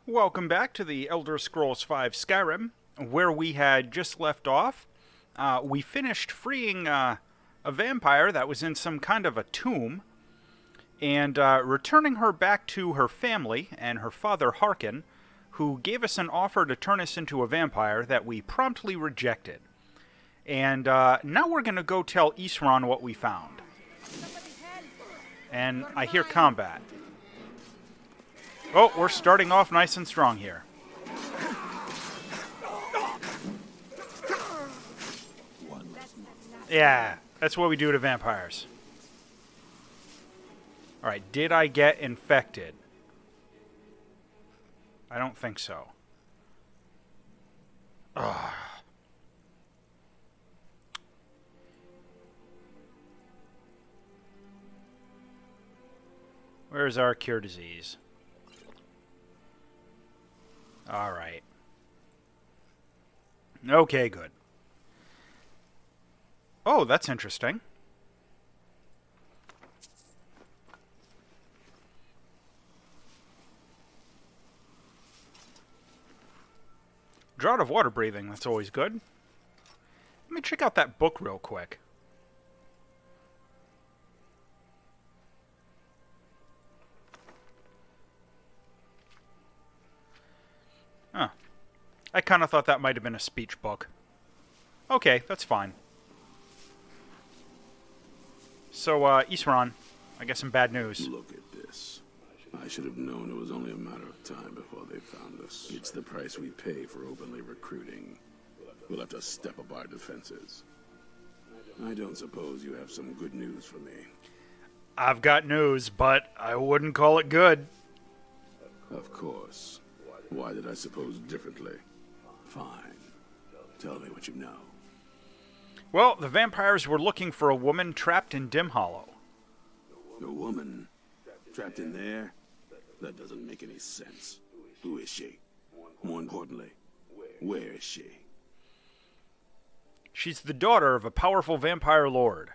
Welcome back to the Elder Scrolls V Skyrim, where we had just left off. We finished freeing a vampire that was in some kind of a tomb, and returning her back to her family and her father Harkin, who gave us an offer to turn us into a vampire that we promptly rejected. And now we're going to go tell Isran what we found. And I hear combat. Oh, we're starting off nice and strong here. Yeah, that's what we do to vampires. Alright, did I get infected? I don't think so. Ugh. Where's our cure disease? Alright. Okay, good. Oh, that's interesting. Drought of water breathing, that's always good. Let me check out that book real quick. Huh. I kind of thought that might have been a speech book. Okay, that's fine. So, Isran, I got some bad news. Look at this. I should have known it was only a matter of time before they found us. It's the price we pay for openly recruiting. We'll have to step up our defenses. I don't suppose you have some good news for me. I've got news, but I wouldn't call it good. Of course. Why did I suppose differently? Fine. Tell me what you know. Well, the vampires were looking for a woman trapped in Dim Hollow. A woman? Trapped in there? That doesn't make any sense. Who is she? More importantly, where is she? She's the daughter of a powerful vampire lord.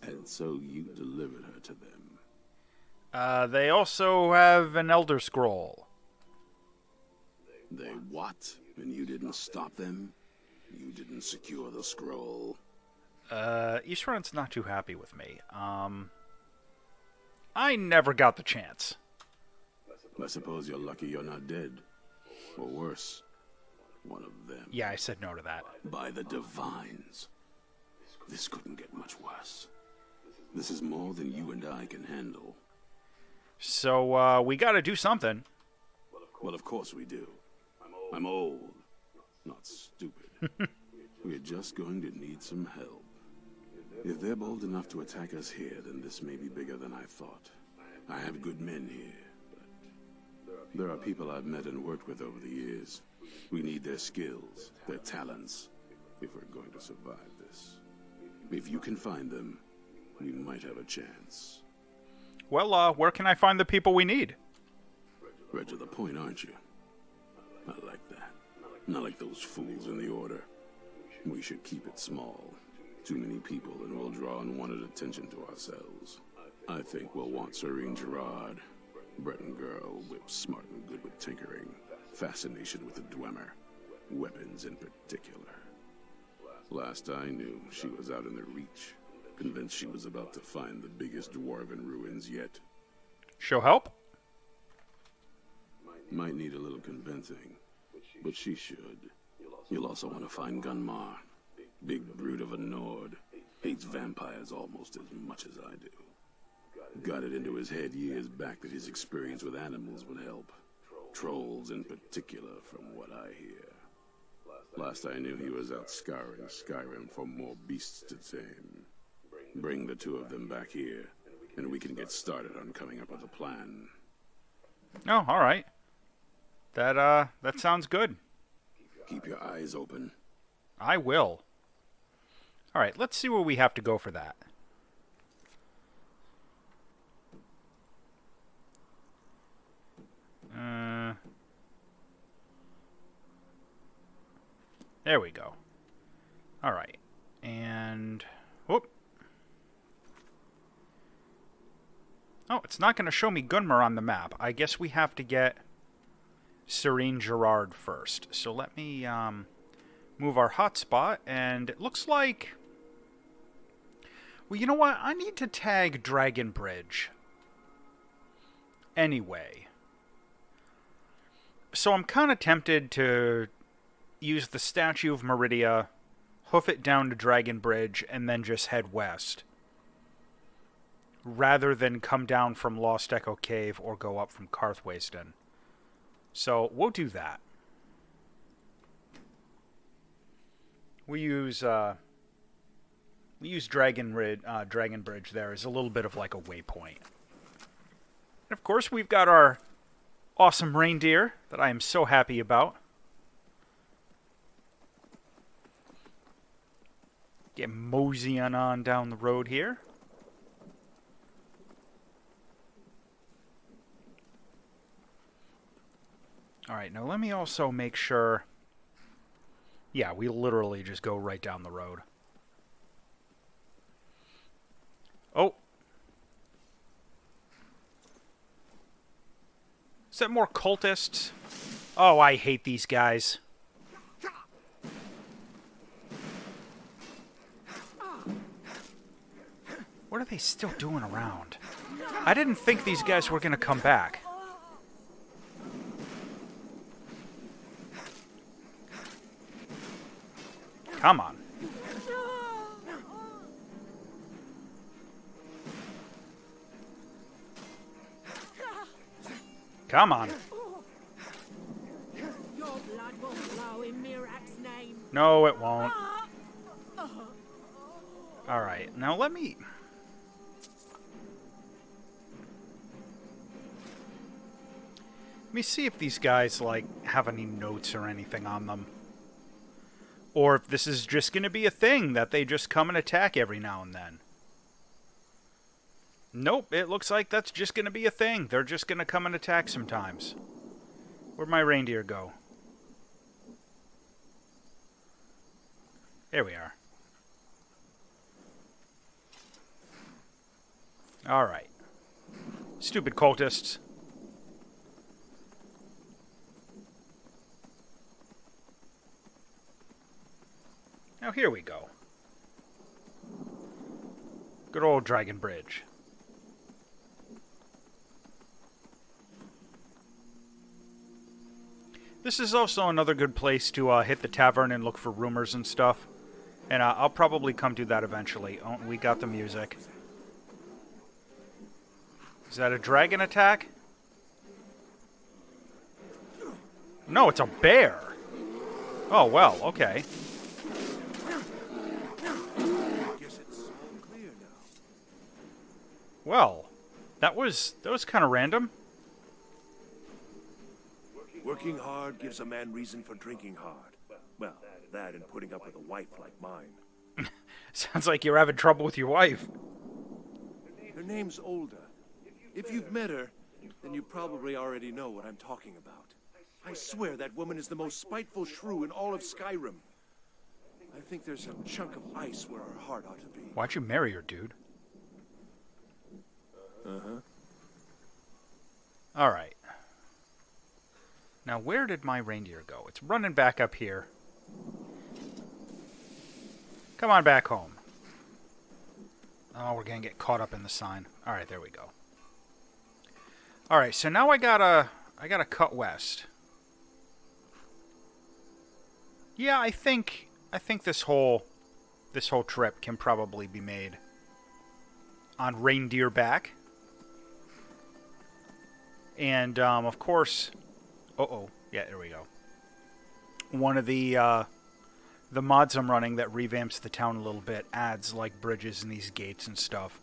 And so you delivered her to them. They also have an Elder Scroll. They what? And you didn't stop them? You didn't secure the scroll? Isran's not too happy with me. I never got the chance. I suppose you're lucky you're not dead. Or worse, one of them. Yeah, I said no to that. By the divines. This couldn't get much worse. This is more than you and I can handle. So, we gotta do something. Well, of course we do. I'm old, not stupid. We're just going to need some help. If they're bold enough to attack us here, then this may be bigger than I thought. I have good men here, but there are people I've met and worked with over the years. We need their skills, their talents, if we're going to survive this. If you can find them, we might have a chance. Well, where can I find the people we need? Right to the point, aren't you? I like that. Not like those fools in the Order. We should keep it small. Too many people and we'll draw unwanted attention to ourselves. I think we'll want Serene Gerard. Breton girl, whip smart and good with tinkering. Fascination with the Dwemer. Weapons in particular. Last I knew, she was out in the Reach. Convinced she was about to find the biggest dwarven ruins yet. She'll help? Might need a little convincing, but she should. You'll also want to find Gunmar. Big brute of a Nord. Hates vampires almost as much as I do. Got it into his head years back that his experience with animals would help. Trolls in particular, from what I hear. Last I knew he was out scouring Skyrim for more beasts to tame. Bring the two of them back here, and we can get started on coming up with a plan. Oh, alright. That sounds good. Keep your eyes open. I will. Alright, let's see where we have to go for that. There we go. Alright. And... whoop. Oh, it's not going to show me Gunmar on the map. I guess we have to get Serene Gerard first. So let me move our hotspot, and it looks like... Well, you know what? I need to tag Dragon Bridge. Anyway. So I'm kind of tempted to use the Statue of Meridia, hoof it down to Dragon Bridge, and then just head west. Rather than come down from Lost Echo Cave or go up from Karthwasten. So we'll do that. We use Dragon Bridge there as a little bit of like a waypoint. And of course, we've got our awesome reindeer that I am so happy about. Get moseying on down the road here. Alright, now let me also make sure... Yeah, we literally just go right down the road. Oh! Is that more cultists? Oh, I hate these guys. What are they still doing around? I didn't think these guys were going to come back. Come on. Come on. No, it won't. Alright, now let me see if these guys, like, have any notes or anything on them. Or if this is just going to be a thing that they just come and attack every now and then. Nope, it looks like that's just going to be a thing. They're just going to come and attack sometimes. Where'd my reindeer go? There we are. Alright. Stupid cultists. Now here we go. Good old Dragon Bridge. This is also another good place to hit the tavern and look for rumors and stuff. And I'll probably come do that eventually. Oh, we got the music. Is that a dragon attack? No, it's a bear. Oh, well, okay. Well, that was kind of random. Working hard gives a man reason for drinking hard. Well, that and putting up with a wife like mine. Sounds like you're having trouble with your wife. Her name's Olda. If you've met her, then you probably already know what I'm talking about. I swear that woman is the most spiteful shrew in all of Skyrim. I think there's a chunk of ice where her heart ought to be. Why'd you marry her, dude? Uh-huh. Alright. Now, where did my reindeer go? It's running back up here. Come on back home. Oh, we're gonna get caught up in the sign. Alright, there we go. Alright, so now I gotta cut west. Yeah, I think this whole trip can probably be made on reindeer back. And of course, yeah, there we go. One of the mods I'm running that revamps the town a little bit adds like bridges and these gates and stuff.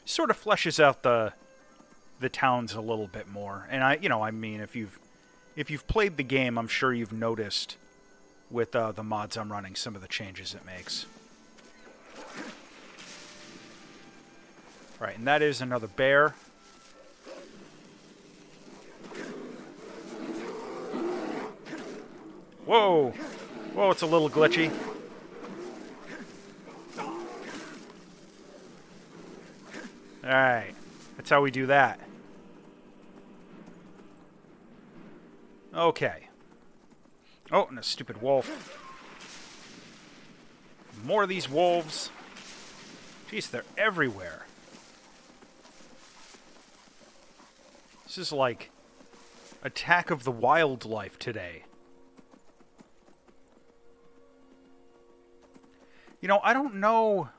Sort of fleshes out the towns a little bit more. And I mean, if you've played the game, I'm sure you've noticed with the mods I'm running some of the changes it makes. Right, and that is another bear. Whoa! Whoa, it's a little glitchy. Alright. That's how we do that. Okay. Oh, and a stupid wolf. More of these wolves. Jeez, they're everywhere. This is like Attack of the Wildlife today. You know, I don't know...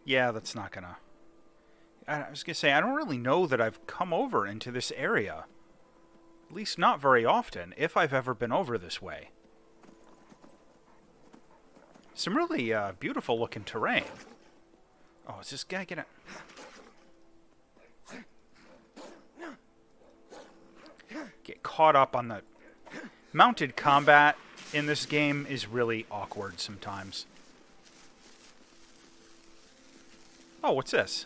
Yeah, that's not gonna... I was gonna say, I don't really know that I've come over into this area. At least not very often, if I've ever been over this way. Some really beautiful looking terrain. Oh, is this guy gonna... Get caught up on the... Mounted combat in this game is really awkward sometimes. Oh, what's this?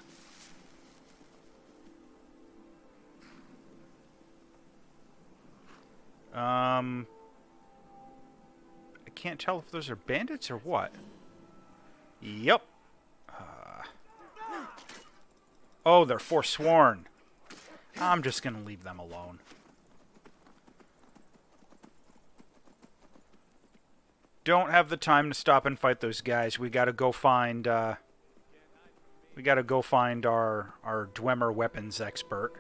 I can't tell if those are bandits or what. Yep. Oh, they're forsworn. I'm just gonna leave them alone. Don't have the time to stop and fight those guys. We gotta go find, our Dwemer weapons expert.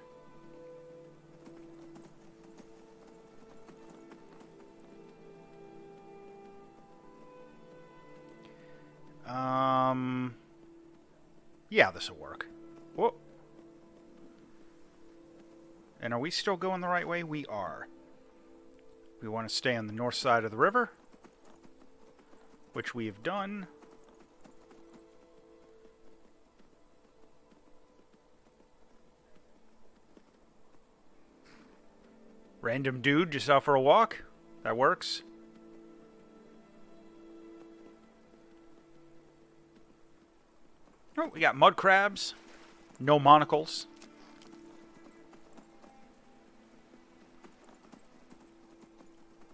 Yeah, this'll work. Whoa. And are we still going the right way? We are. We want to stay on the north side of the river, which we've done. Random dude just out for a walk. That works. Oh, we got mud crabs. No monocles.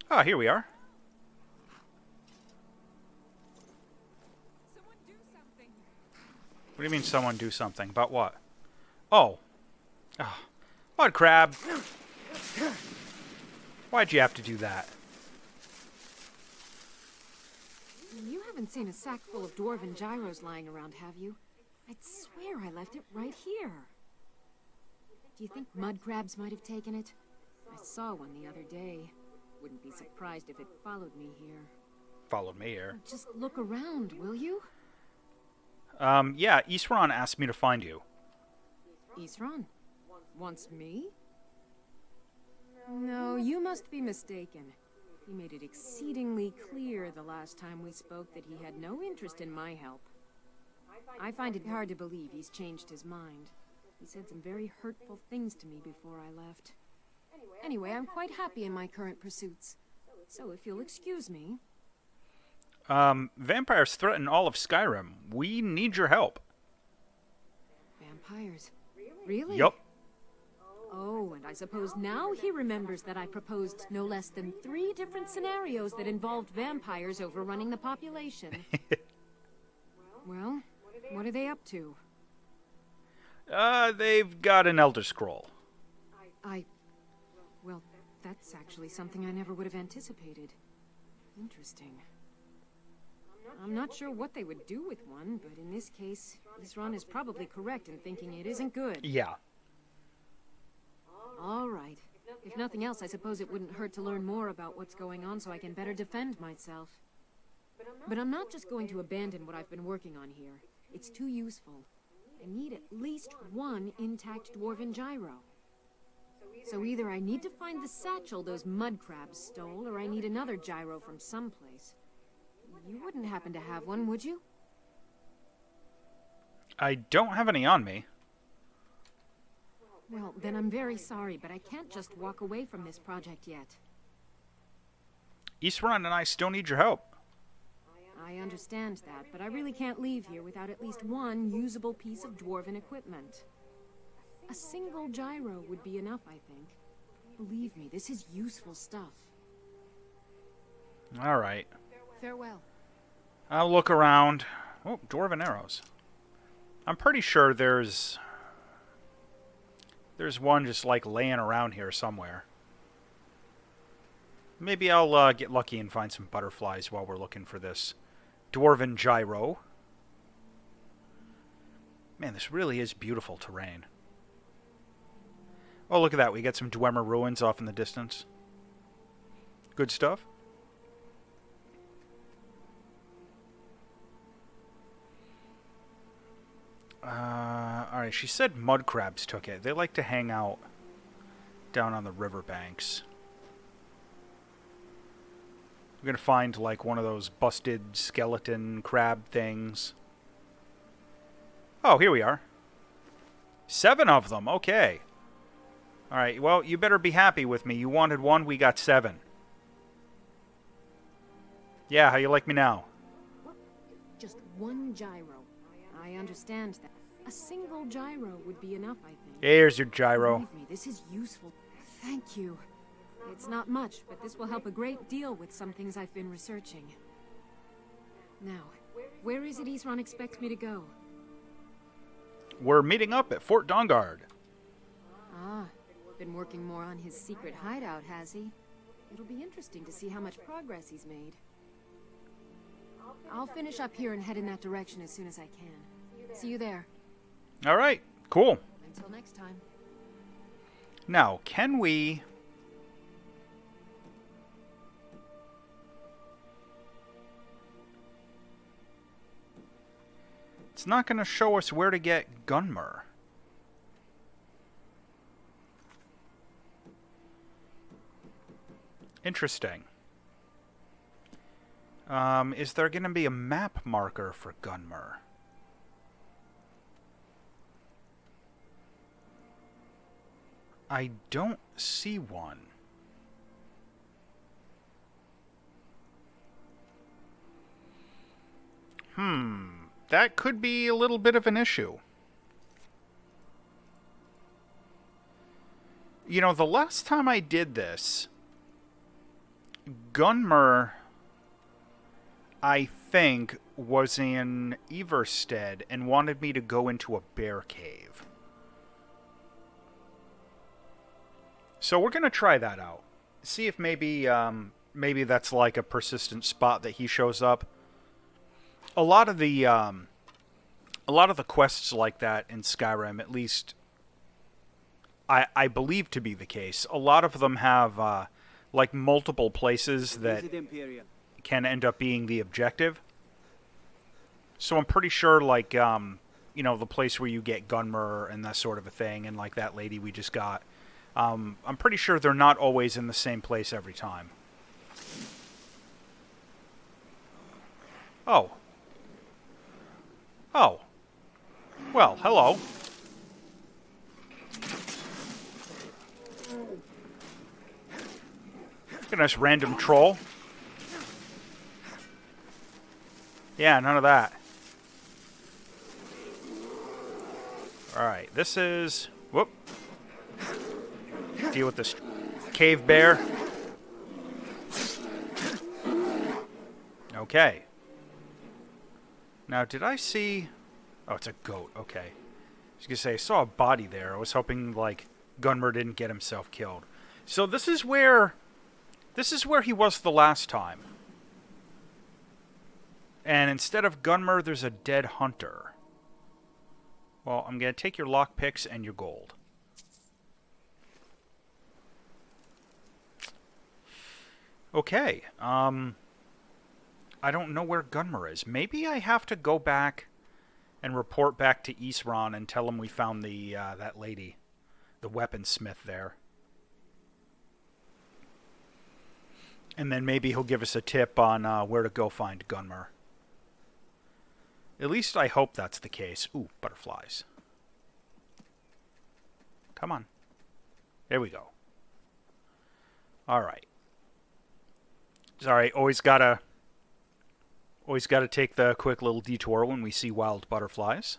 Ah, here we are. Someone do something. What do you mean someone do something? About what? Oh. Oh. Mud crab. Why'd you have to do that? You haven't seen a sack full of dwarven gyros lying around, have you? I'd swear I left it right here. Do you think mud crabs might have taken it? I saw one the other day. Wouldn't be surprised if it followed me here. Followed me here. Just look around, will you? Yeah, Isran asked me to find you. Isran? Wants me? No, you must be mistaken. He made it exceedingly clear the last time we spoke that he had no interest in my help. I find it hard to believe he's changed his mind. He said some very hurtful things to me before I left. Anyway, I'm quite happy in my current pursuits. So if you'll excuse me... Vampires threaten all of Skyrim. We need your help. Vampires? Really? Yup. Oh, and I suppose now he remembers that I proposed no less than 3 different scenarios that involved vampires overrunning the population. Well, what are they up to? They've got an Elder Scroll. Well, that's actually something I never would have anticipated. Interesting. I'm not sure what they would do with one, but in this case, Isran is probably correct in thinking it isn't good. Yeah. All right. If nothing else, I suppose it wouldn't hurt to learn more about what's going on so I can better defend myself. But I'm not just going to abandon what I've been working on here. It's too useful. I need at least 1 intact dwarven gyro. So either I need to find the satchel those mud crabs stole, or I need another gyro from someplace. You wouldn't happen to have one, would you? I don't have any on me. Well, then I'm very sorry, but I can't just walk away from this project yet. Isran and I still need your help. I understand that, but I really can't leave here without at least 1 usable piece of dwarven equipment. A single gyro would be enough, I think. Believe me, this is useful stuff. All right. Farewell. I'll look around. Oh, dwarven arrows. I'm pretty sure there's one just like laying around here somewhere. Maybe I'll get lucky and find some butterflies while we're looking for this dwarven gyro. Man, this really is beautiful terrain. Oh, look at that. We got some Dwemer ruins off in the distance. Good stuff. Alright, she said mud crabs took it. They like to hang out down on the riverbanks. We're gonna find, like, one of those busted skeleton crab things. Oh, here we are. 7 of them. Okay. Alright, well, you better be happy with me. You wanted 1, we got 7. Yeah, how you like me now? Just 1 gyro. I understand that. A single gyro would be enough, I think. Here's your gyro. Believe me, this is useful. Thank you. It's not much, but this will help a great deal with some things I've been researching. Now, where is it Isran expects me to go? We're meeting up at Fort Dawnguard. Ah, been working more on his secret hideout, has he? It'll be interesting to see how much progress he's made. I'll finish up here and head in that direction as soon as I can. See you there. All right, cool. Until next time. Now, can we... It's not going to show us where to get Gunmer. Interesting. Is there going to be a map marker for Gunmer? I don't see one. That could be a little bit of an issue. You know, the last time I did this, Gunmer, I think, was in Everstead and wanted me to go into a bear cave. So we're going to try that out. See if maybe that's like a persistent spot that he shows up. A lot of the quests like that in Skyrim, at least I believe to be the case. A lot of them have like multiple places that can end up being the objective. So I'm pretty sure, like, you know, the place where you get Gunmer and that sort of a thing, and like that lady we just got. I'm pretty sure they're not always in the same place every time. Oh. Oh. Well, hello. Look at this random troll. Yeah, none of that. Alright, this is... Whoop. Deal with this cave bear. Okay. Now, did I see... Oh, it's a goat. Okay. I was going to say, I saw a body there. I was hoping, like, Gunmer didn't get himself killed. So this is where he was the last time. And instead of Gunmer, there's a dead hunter. Well, I'm going to take your lockpicks and your gold. Okay. I don't know where Gunmer is. Maybe I have to go back and report back to Isran and tell him we found the that lady, the weaponsmith there. And then maybe he'll give us a tip on where to go find Gunmer. At least I hope that's the case. Ooh, butterflies. Come on. There we go. All right. Sorry, always gotta take the quick little detour when we see wild butterflies.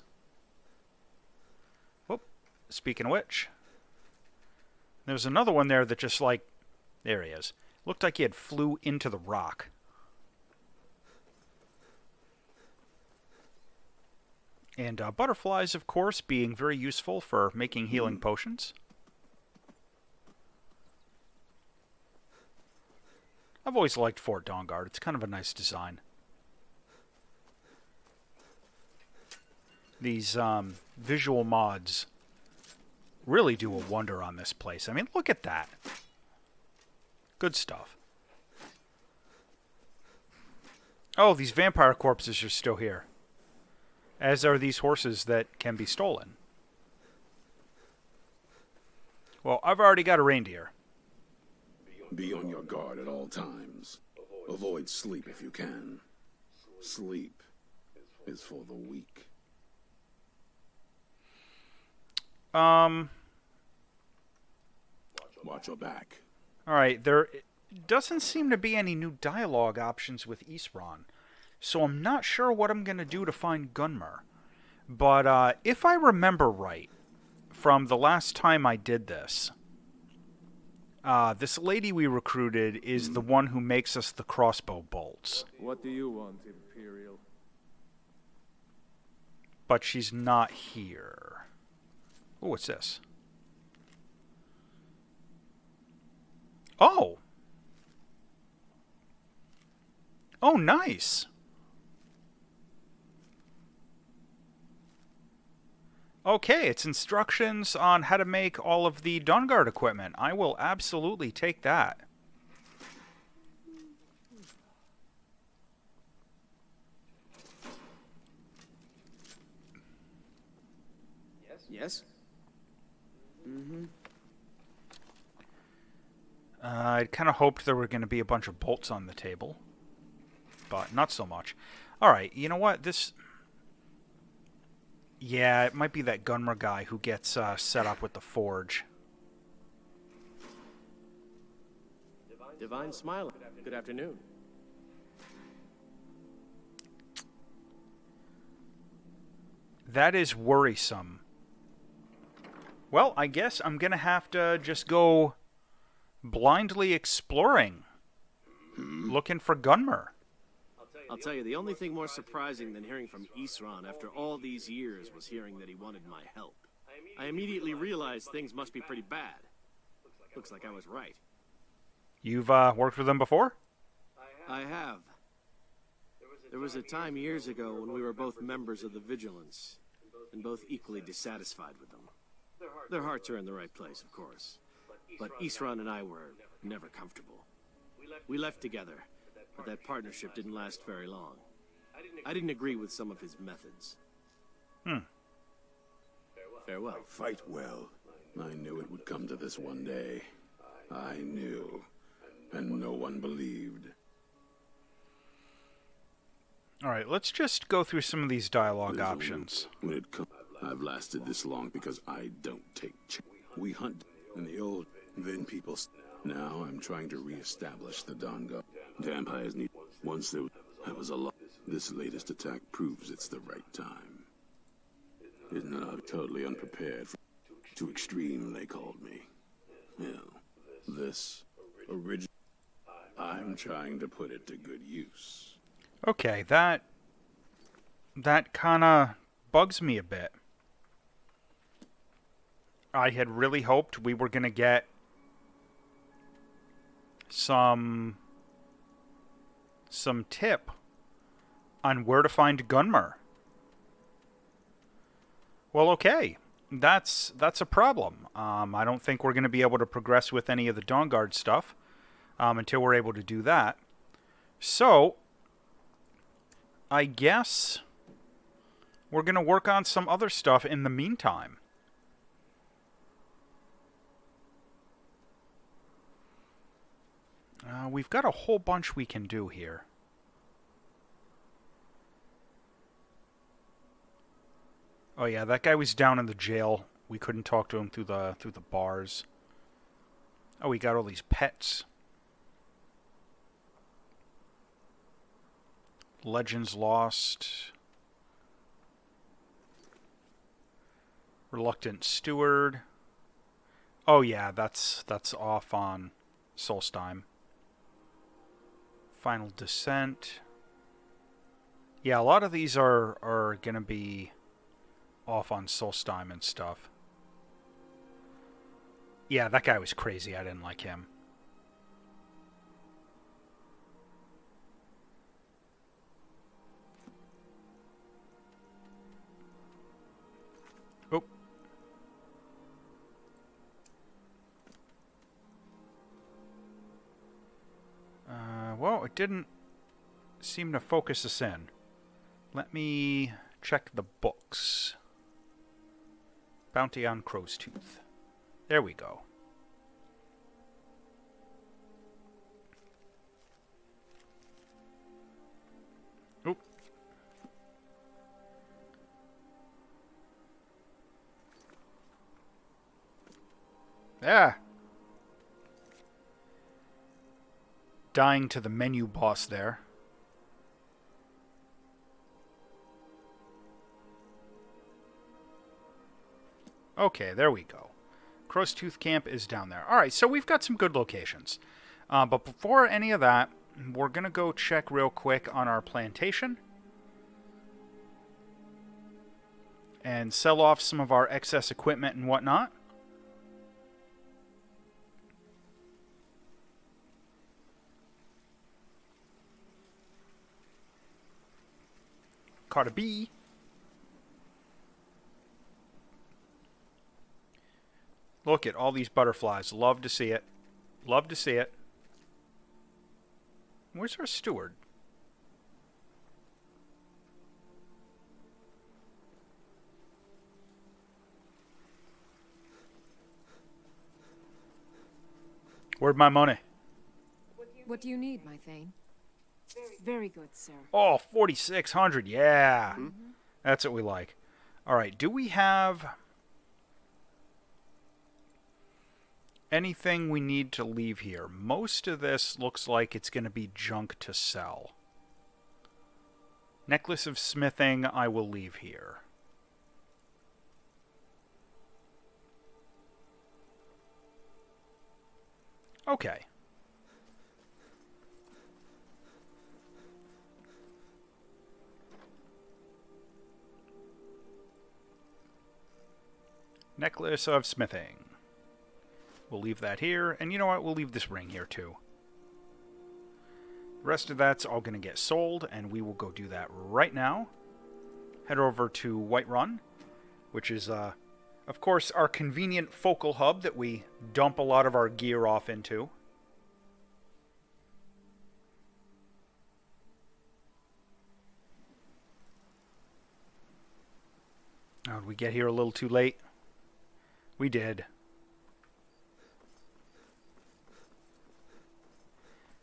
Whoop. Speaking of which, there's another one there that just like... There he is. Looked like he had flew into the rock. And butterflies, of course, being very useful for making healing potions. I've always liked Fort Dawnguard. It's kind of a nice design. These visual mods really do a wonder on this place. I mean, look at that. Good stuff. Oh, these vampire corpses are still here. As are these horses that can be stolen. Well, I've already got a reindeer. Be on your guard at all times. Avoid sleep if you can. Sleep is for the weak. Watch your back. Alright, there doesn't seem to be any new dialogue options with Isran. So I'm not sure what I'm going to do to find Gunmer. But if I remember right, from the last time I did this, this lady we recruited is the one who makes us the crossbow bolts. What do you want, Imperial? But she's not here. Oh, what's this? Oh! Oh, nice! Okay, it's instructions on how to make all of the Dawnguard equipment. I will absolutely take that. Yes? Mm-hmm. I kind of hoped there were going to be a bunch of bolts on the table. But not so much. Alright, you know what? This... Yeah, it might be that Gunmer guy who gets set up with the forge. Divine Smiling. Good afternoon. That is worrisome. Well, I guess I'm going to have to just go blindly exploring, looking for Gunmer. I'll tell you, the only thing more surprising than hearing from Isran after all these years was hearing that he wanted my help. I immediately realized things must be pretty bad. Looks like I was right. You've worked with him before? I have. There was a time years ago when we were both members of the Vigilance, and both equally dissatisfied with them. Their hearts are in the right place, of course. But Isran and I were never comfortable. We left together, but that partnership didn't last very long. I didn't agree with some of his methods. Farewell. Fight well. I knew it would come to this one day. I knew. And no one believed. Alright, let's just go through some of these dialogue options. When it comes, I've lasted this long because I don't take We hunt in the old, then people... Now I'm trying to re-establish the Dawnguard. Vampires need... Once there was a lot... This latest attack proves it's the right time. Isn't it? I'm totally unprepared for... Too extreme, they called me. Well, this... original... I'm trying to put it to good use. Okay, that kind of bugs me a bit. I had really hoped we were going to get some tip on where to find Gunmer. Well, okay. That's a problem. I don't think we're going to be able to progress with any of the Dawnguard stuff until we're able to do that. So, I guess we're going to work on some other stuff in the meantime. We've got a whole bunch we can do here. Oh yeah, that guy was down in the jail. We couldn't talk to him through the bars. Oh, we got all these pets. Legends Lost. Reluctant Steward. Oh yeah, that's off on Solstheim. Final Descent. Yeah, a lot of these are going to be off on Solstheim and stuff. Yeah, that guy was crazy. I didn't like him. know, it didn't seem to focus us in. Let me check the books. Bounty on Crow's Tooth. There we go. Oop. Yeah. Dying to the menu boss there. Okay, there we go. Crow's Tooth Camp is down there. Alright, so we've got some good locations. But before any of that, we're going to go check real quick on our plantation. And sell off some of our excess equipment and whatnot. Caught a bee. Look at all these butterflies. Love to see it. Love to see it. Where's our steward? Where'd my money? What do you need, my Thane? Very good, sir. Oh, 4,600. Yeah. That's what we like. All right. Do we have anything we need to leave here? Most of this looks like it's going to be junk to sell. Necklace of Smithing I will leave here. Okay. Necklace of Smithing. We'll leave that here. And you know what? We'll leave this ring here too. The rest of that's all going to get sold, and we will go do that right now. Head over to Whiterun, which is, of course, our convenient focal hub that we dump a lot of our gear off into. Oh, did we get here a little too late? We did.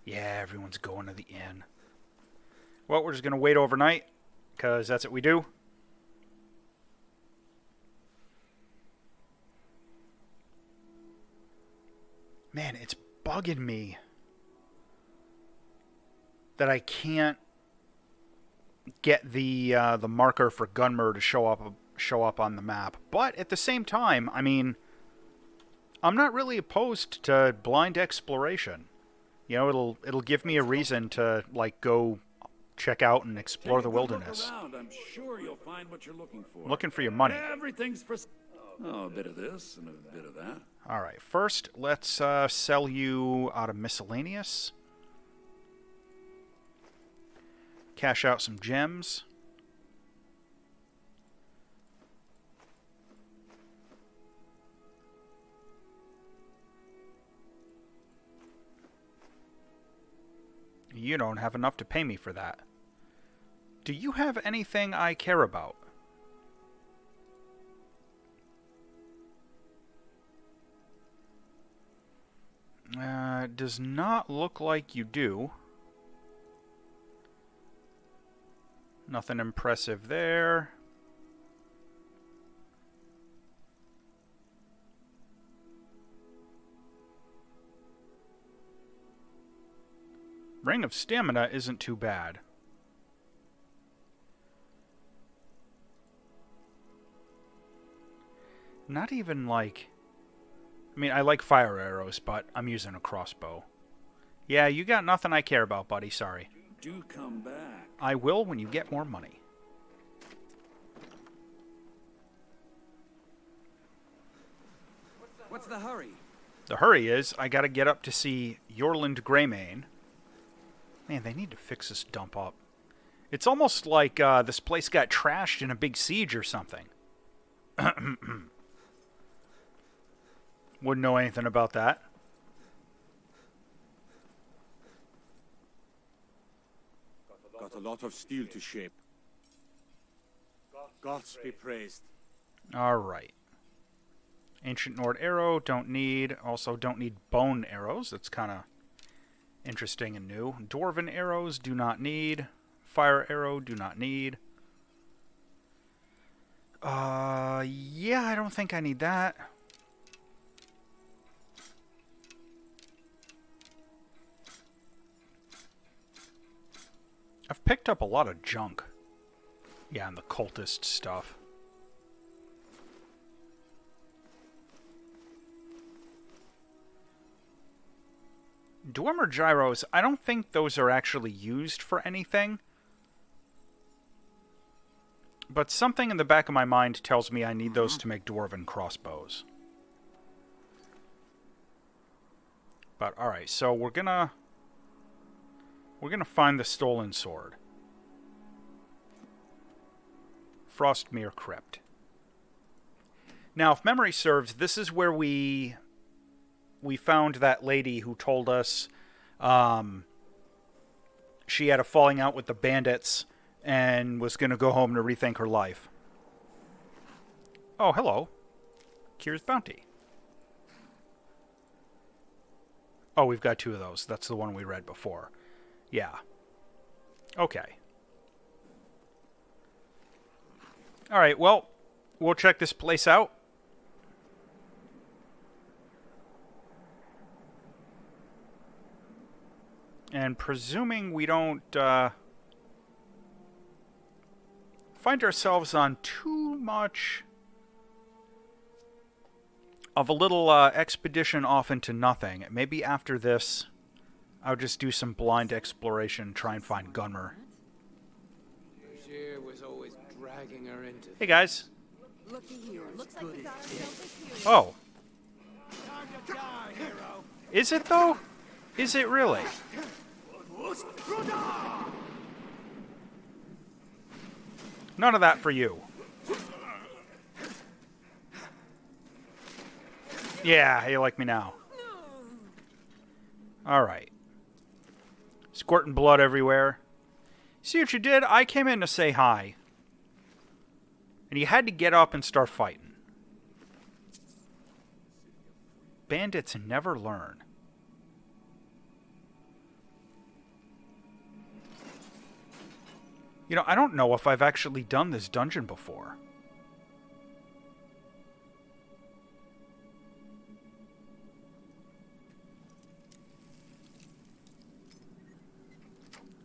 Yeah, everyone's going to the inn. Well, we're just going to wait overnight, because that's what we do. Man, it's bugging me that I can't get the marker for Gunmer to show up on the map. But at the same time, I mean, I'm not really opposed to blind exploration. You know, it'll give me a reason to like go check out and explore the wilderness. Look around. I'm sure you'll find what you're looking for. I'm looking for your money. Everything's for a bit of this and a bit of that. All right, first let's sell you out of miscellaneous. Cash out some gems. You don't have enough to pay me for that. Do you have anything I care about? Does not look like you do. Nothing impressive there. Ring of Stamina isn't too bad. Not even like... I mean, I like fire arrows, but I'm using a crossbow. Yeah, you got nothing I care about, buddy. Sorry. Do come back. I will when you get more money. What's the hurry? The hurry is, I gotta get up to see Yorland Greymane. Man, they need to fix this dump up. It's almost like this place got trashed in a big siege or something. Wouldn't know anything about that. a lot of steel to shape. Gods be praised. Alright. Ancient Nord arrow, don't need. Also, don't need bone arrows. That's kind of interesting and new. Dwarven arrows, do not need. Fire arrow, do not need. Yeah, I don't think I need that. I've picked up a lot of junk. Yeah, and the cultist stuff. Dwemer gyros, I don't think those are actually used for anything. But something in the back of my mind tells me I need those to make dwarven crossbows. But alright, so we're gonna find the stolen sword. Frostmere Crypt. Now, if memory serves, this is where we found that lady who told us she had a falling out with the bandits and was going to go home to rethink her life. Oh, hello. Kyr's Bounty. Oh, we've got two of those. That's the one we read before. Yeah. Okay. Alright, well, we'll check this place out. And presuming we don't find ourselves on too much of a little expedition off into nothing, maybe after this I'll just do some blind exploration, try and find Gunmer. Was always dragging her into. Hey guys. Looky here. Looks like we got ourselves a hero. Oh. Time to die, hero. Is it though? Is it really? None of that for you. Yeah, you like me now. Alright. Squirting blood everywhere. See what you did? I came in to say hi. And you had to get up and start fighting. Bandits never learn. You know, I don't know if I've actually done this dungeon before.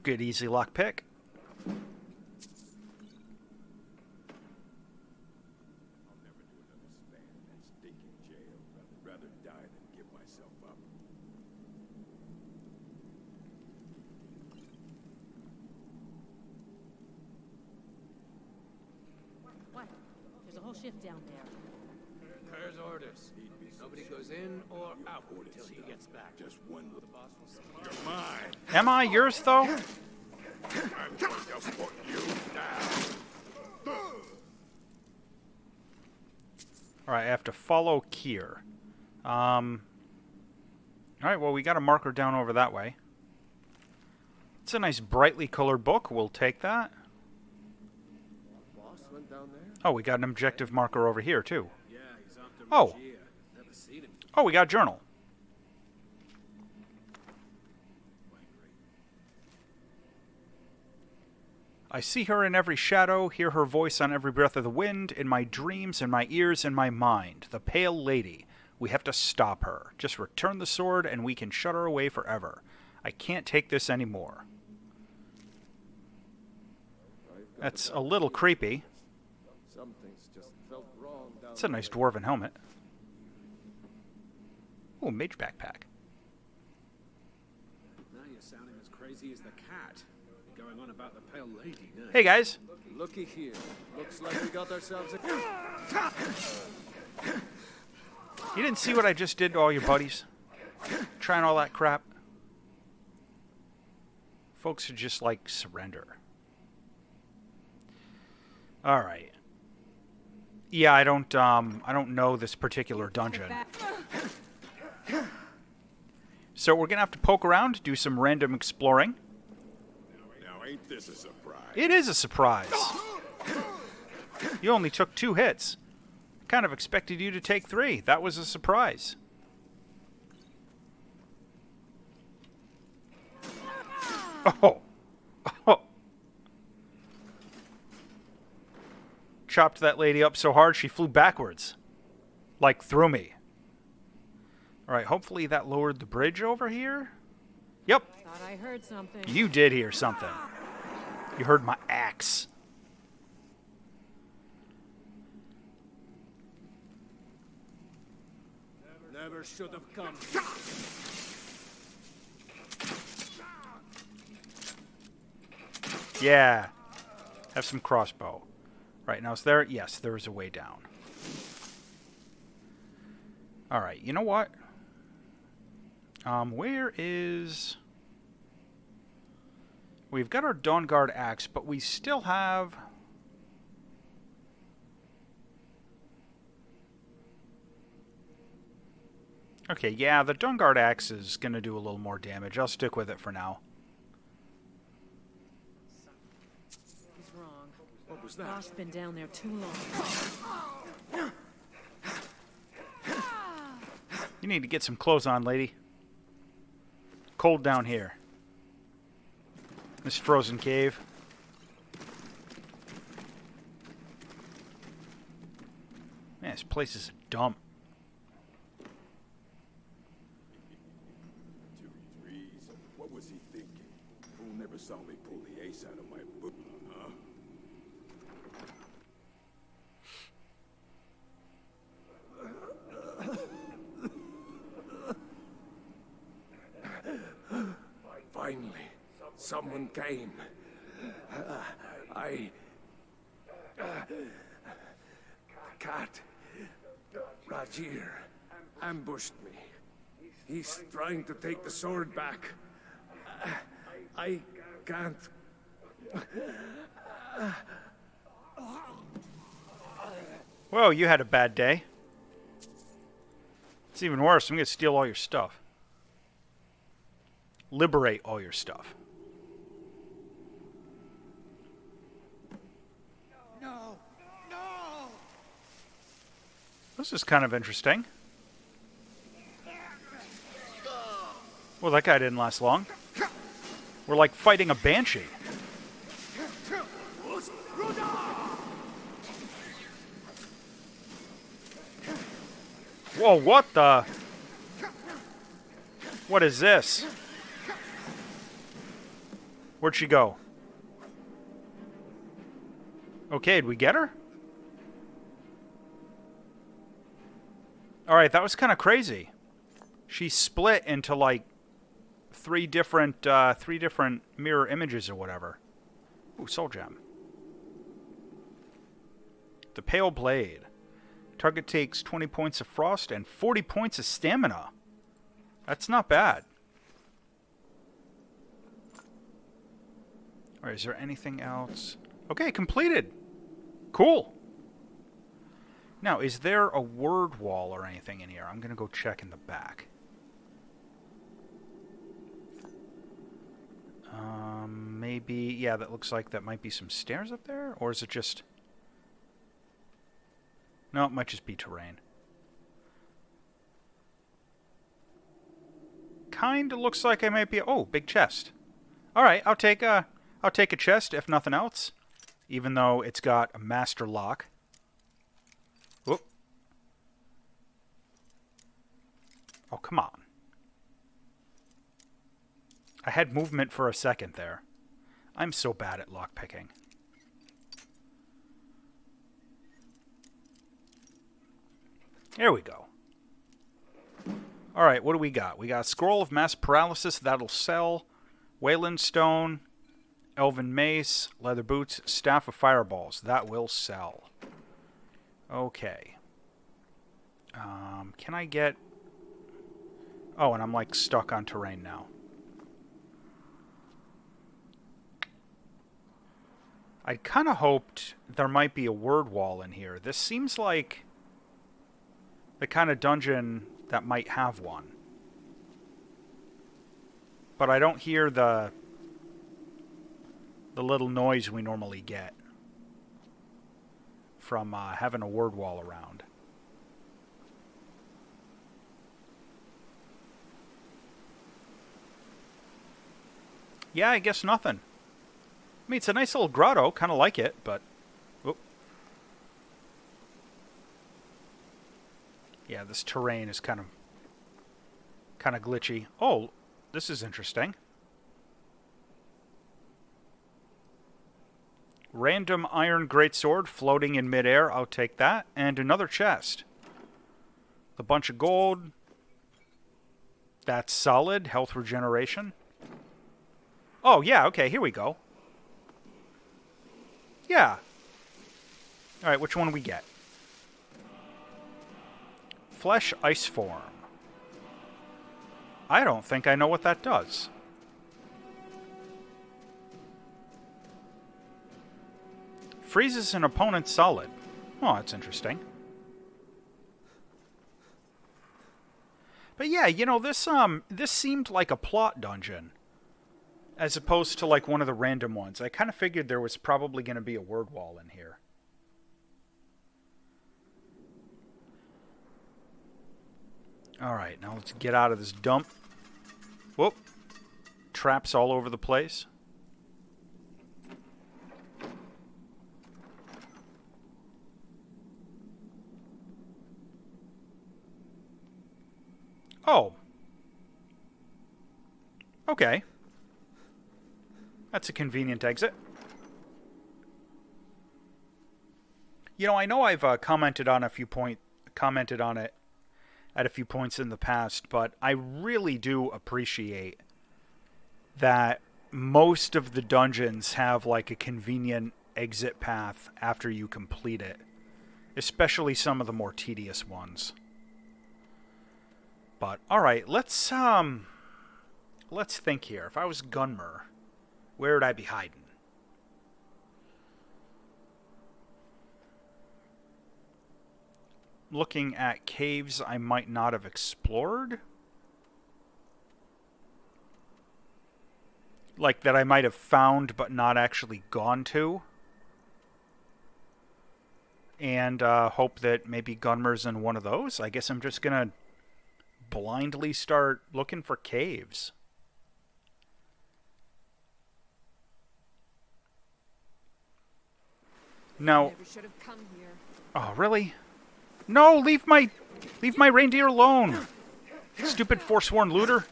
Good easy lockpick. What? There's a whole shift down there. Her's orders. Nobody goes in or out until he gets back. Just one The boss will say. You're mine. Am I yours, though? I'm going to put you down. Alright, I have to follow Kyr. Alright, well, we got a marker down over that way. It's a nice brightly colored book. We'll take that. Boss went down there? Oh, we got an objective marker over here, too. Yeah, he's off to Oh. Regia. Never seen him. Oh, we got a journal. I see her in every shadow, hear her voice on every breath of the wind, in my dreams, in my ears, in my mind. The pale lady. We have to stop her. Just return the sword and we can shut her away forever. I can't take this anymore. That's a little creepy. Some things just felt wrong down It's a nice dwarven helmet. Ooh, mage backpack. Now you're sounding as crazy as the cat. Going on about the pale lady now. Hey, guys. Looky here. Looks like we got ourselves a... You didn't see what I just did to all your buddies? Trying all that crap? Folks should just, like, surrender. Alright. Yeah, I don't know this particular dungeon. So we're gonna have to poke around, do some random exploring. Now, ain't this a surprise? It is a surprise. You only took 2 hits. I kind of expected you to take 3. That was a surprise. Oh. Oh. Chopped that lady up so hard she flew backwards. Like through me. Alright, hopefully that lowered the bridge over here. Yep. Thought I heard something. You did hear something. You heard my axe. Never should have come. Yeah. Have some crossbow. Right, now is there? Yes, there is a way down. Alright, you know what? Where is... We've got our Dawnguard axe, but we still have... Okay, yeah, the Dawnguard axe is going to do a little more damage. I'll stick with it for now. He's wrong. What was that? Boss been down there too long. You need to get some clothes on, lady. Cold down here. This frozen cave. Man, this place is a dump. 2 3s. What was he thinking? Fool never saw me pull the ace out of my book, huh? Finally, someone came. Cat. Rajir ambushed me. He's trying to take the sword back. I can't. Whoa, you had a bad day. It's even worse. I'm going to steal all your stuff. Liberate all your stuff. No! No! This is kind of interesting. Well, that guy didn't last long. We're like fighting a banshee. Whoa, what the? What is this? Where'd she go? Okay, did we get her? Alright, that was kind of crazy. She split into like three different mirror images or whatever. Ooh, soul gem. The Pale Blade. Target takes 20 points of frost and 40 points of stamina. That's not bad. Alright, is there anything else? Okay, completed. Cool. Now, is there a word wall or anything in here? I'm going to go check in the back. Maybe, yeah, that looks like that might be some stairs up there. Or is it just... No, it might just be terrain. Kinda looks like I might be... Oh, big chest. Alright, I'll take a chest, if nothing else. Even though it's got a master lock. Whoop. Oh, come on. I had movement for a second there. I'm so bad at lockpicking. There we go. Alright, what do we got? We got a Scroll of Mass Paralysis, that'll sell. Wayland Stone, Elven Mace, Leather Boots, Staff of Fireballs, that will sell. Okay. Can I get... Oh, and I'm like stuck on terrain now. I kind of hoped there might be a word wall in here. This seems like the kind of dungeon that might have one. But I don't hear the the little noise we normally get from having a word wall around. Yeah, I guess nothing. I mean, it's a nice little grotto, kind of like it, but... Whoop. Yeah, this terrain is kind of glitchy. Oh, this is interesting. Random iron greatsword floating in midair. I'll take that. And another chest. A bunch of gold. That's solid. Health regeneration. Oh, yeah, okay, here we go. Yeah. Alright, which one do we get? Flesh ice form. I don't think I know what that does. Freezes an opponent solid. Oh, that's interesting. But yeah, you know, this seemed like a plot dungeon, as opposed to like one of the random ones. I kind of figured there was probably going to be a word wall in here. Alright, now let's get out of this dump. Whoop. Traps all over the place. Oh. Okay. That's a convenient exit. You know I've commented on it at a few points in the past, but I really do appreciate that most of the dungeons have like a convenient exit path after you complete it, especially some of the more tedious ones. But all right, let's think here. If I was Gunmer, where would I be hiding? Looking at caves I might not have explored. Like that I might have found but not actually gone to. And hope that maybe Gunmer's in one of those. I guess I'm just going to blindly start looking for caves. No. Never should have come here. Oh, really? No, leave my reindeer alone. Stupid forsworn looter.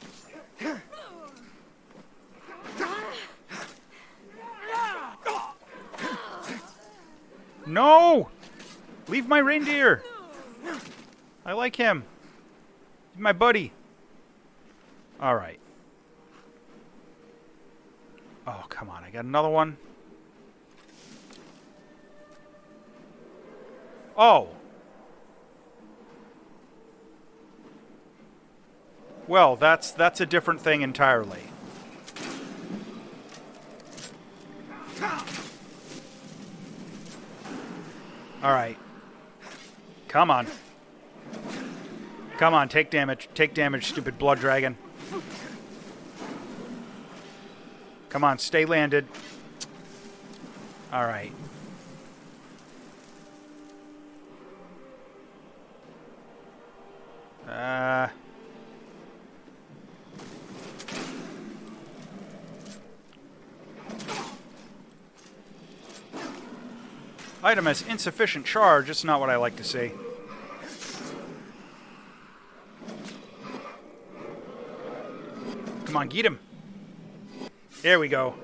No! Leave my reindeer. I like him. He's my buddy. All right. Oh, come on. I got another one. Oh. Well, that's a different thing entirely. All right. Come on. Come on, take damage. Take damage, stupid blood dragon. Come on, stay landed. All right. Item has insufficient charge. It's not what I like to see. Come on, get him. There we go.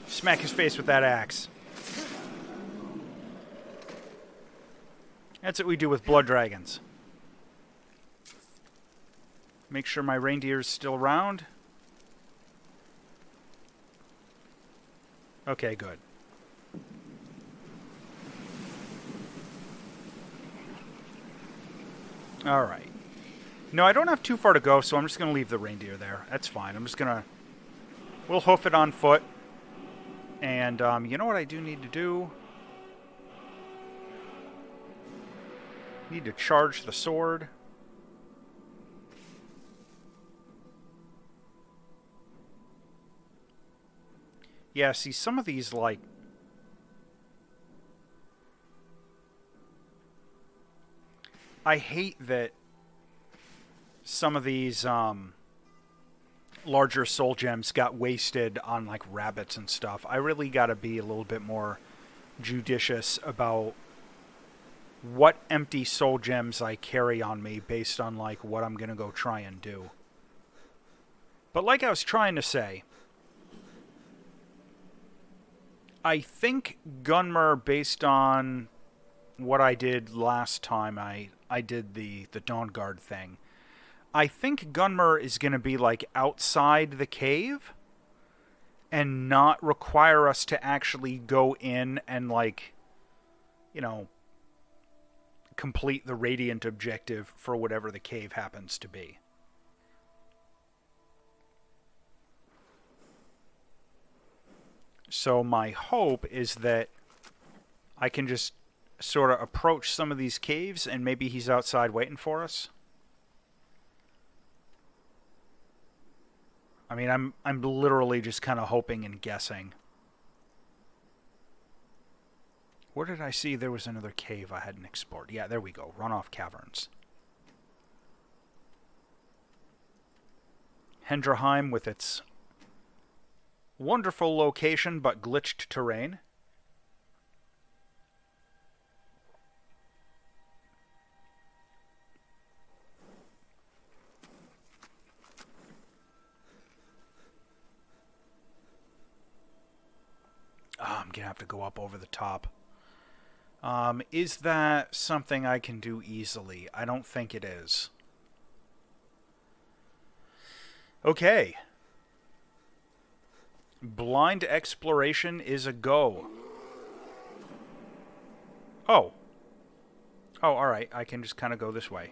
Smack his face with that axe. That's what we do with blood dragons. Make sure my reindeer's still around. Okay, good. All right. No, I don't have too far to go, so I'm just going to leave the reindeer there. That's fine. I'm just going to... We'll hoof it on foot. And, you know what I do need to do? Need to charge the sword. Yeah, see, some of these, like... I hate that some of these, larger soul gems got wasted on, like, rabbits and stuff. I really gotta be a little bit more judicious about what empty soul gems I carry on me based on, like, what I'm gonna go try and do. But like I was trying to say, I think Gunmer, based on what I did last time I did the Dawn Guard thing, I think Gunmer is going to be, like, outside the cave and not require us to actually go in and, like, you know, complete the Radiant objective for whatever the cave happens to be. So my hope is that I can just sort of approach some of these caves and maybe he's outside waiting for us. I mean, I'm literally just kind of hoping and guessing. Where did I see there was another cave I hadn't explored? Yeah, there we go. Runoff Caverns. Hendraheim with its wonderful location but glitched terrain. Oh, I'm gonna have to go up over the top. Is that something I can do easily? I don't think it is. Okay. Blind exploration is a go. Oh. Oh, alright. I can just kind of go this way.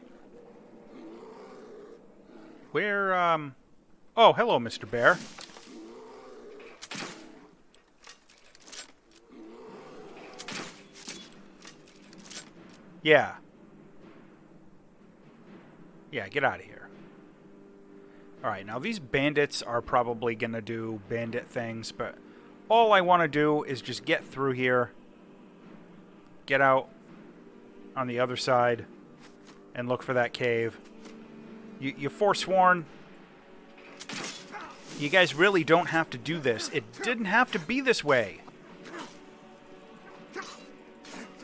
Where, Oh, hello, Mr. Bear. Yeah. Yeah, get out of here. Alright, now these bandits are probably going to do bandit things, but all I want to do is just get through here, get out on the other side, and look for that cave. You forsworn, you guys really don't have to do this. It didn't have to be this way.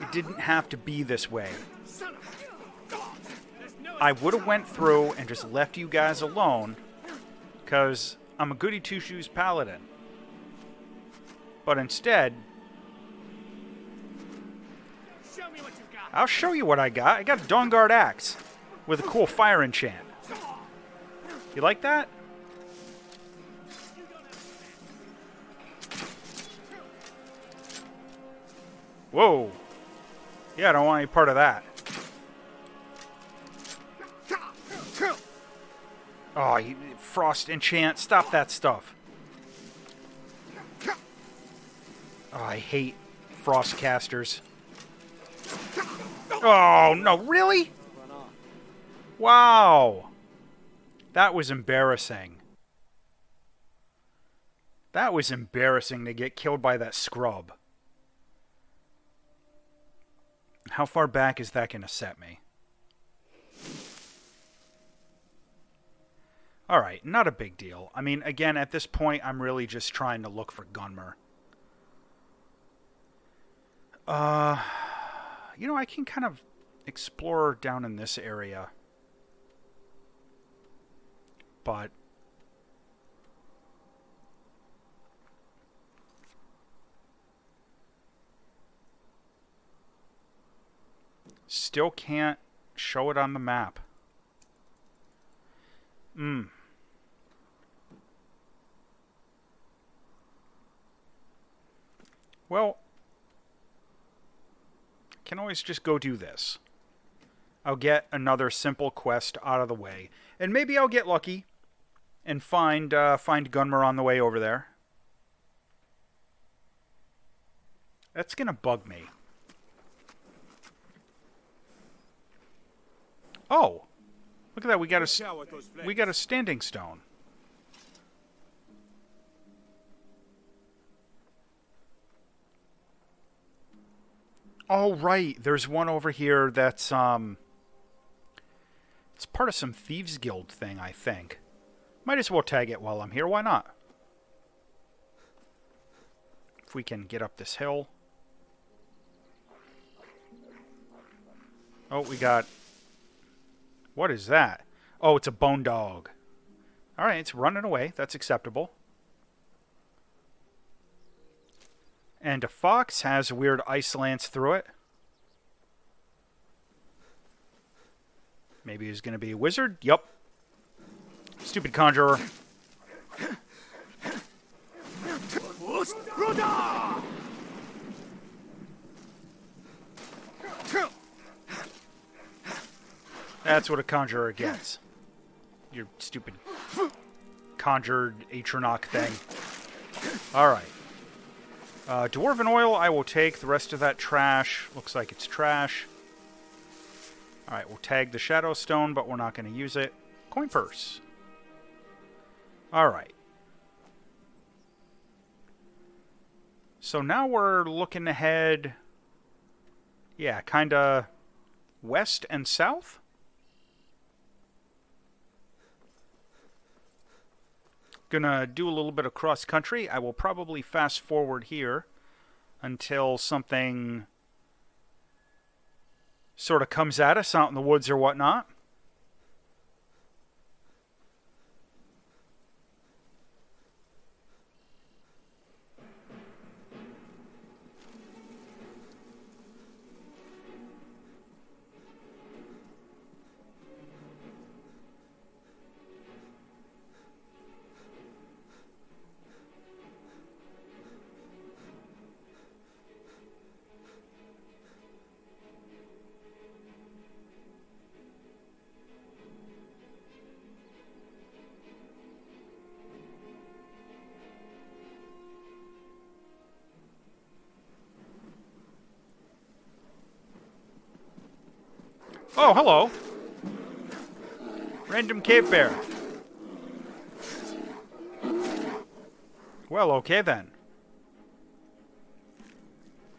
It didn't have to be this way. I would have went through and just left you guys alone, because I'm a goody two-shoes paladin. But instead, I'll show you what I got. I got a Dawn Guard axe with a cool fire enchant. You like that? Whoa. Yeah, I don't want any part of that. Oh, frost enchant. Stop that stuff. Oh, I hate frost casters. Oh, no, really? Wow. That was embarrassing. That was embarrassing to get killed by that scrub. How far back is that going to set me? Alright, not a big deal. I mean, again, at this point, I'm really just trying to look for Gunmer. You know, I can kind of explore down in this area. But still can't show it on the map. Well, can always just go do this. I'll get another simple quest out of the way, and maybe I'll get lucky and find Gunmer on the way over there. That's gonna bug me. Oh, look at that! We got a standing stone. Oh, right. There's one over here that's, it's part of some Thieves Guild thing, I think. Might as well tag it while I'm here. Why not? If we can get up this hill. Oh, we got... What is that? Oh, it's a bone dog. Alright, it's running away. That's acceptable. And a fox has a weird ice lance through it. Maybe he's going to be a wizard? Yup. Stupid conjurer. That's what a conjurer gets. Your stupid conjured Atronach thing. Alright. Dwarven oil I will take. The rest of that trash looks like it's trash. Alright, we'll tag the Shadow Stone, but we're not going to use it. Coin purse. Alright. So now we're looking ahead. Yeah, kind of west and south. Gonna do a little bit of cross country. I will probably fast forward here until something sort of comes at us out in the woods or whatnot. Oh, hello. Random cave bear. Well, okay then.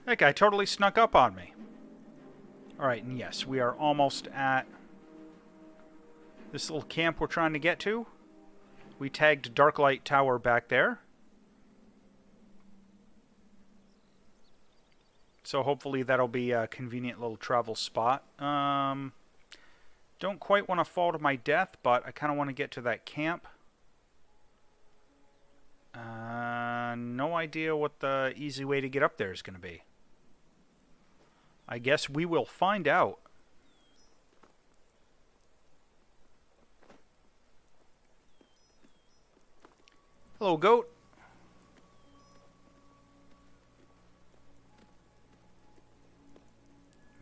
That guy totally snuck up on me. Alright, and yes, we are almost at this little camp we're trying to get to. We tagged Darklight Tower back there. So hopefully that'll be a convenient little travel spot. Don't quite want to fall to my death, but I kind of want to get to that camp. No idea what the easy way to get up there is going to be. I guess we will find out. Hello, goat.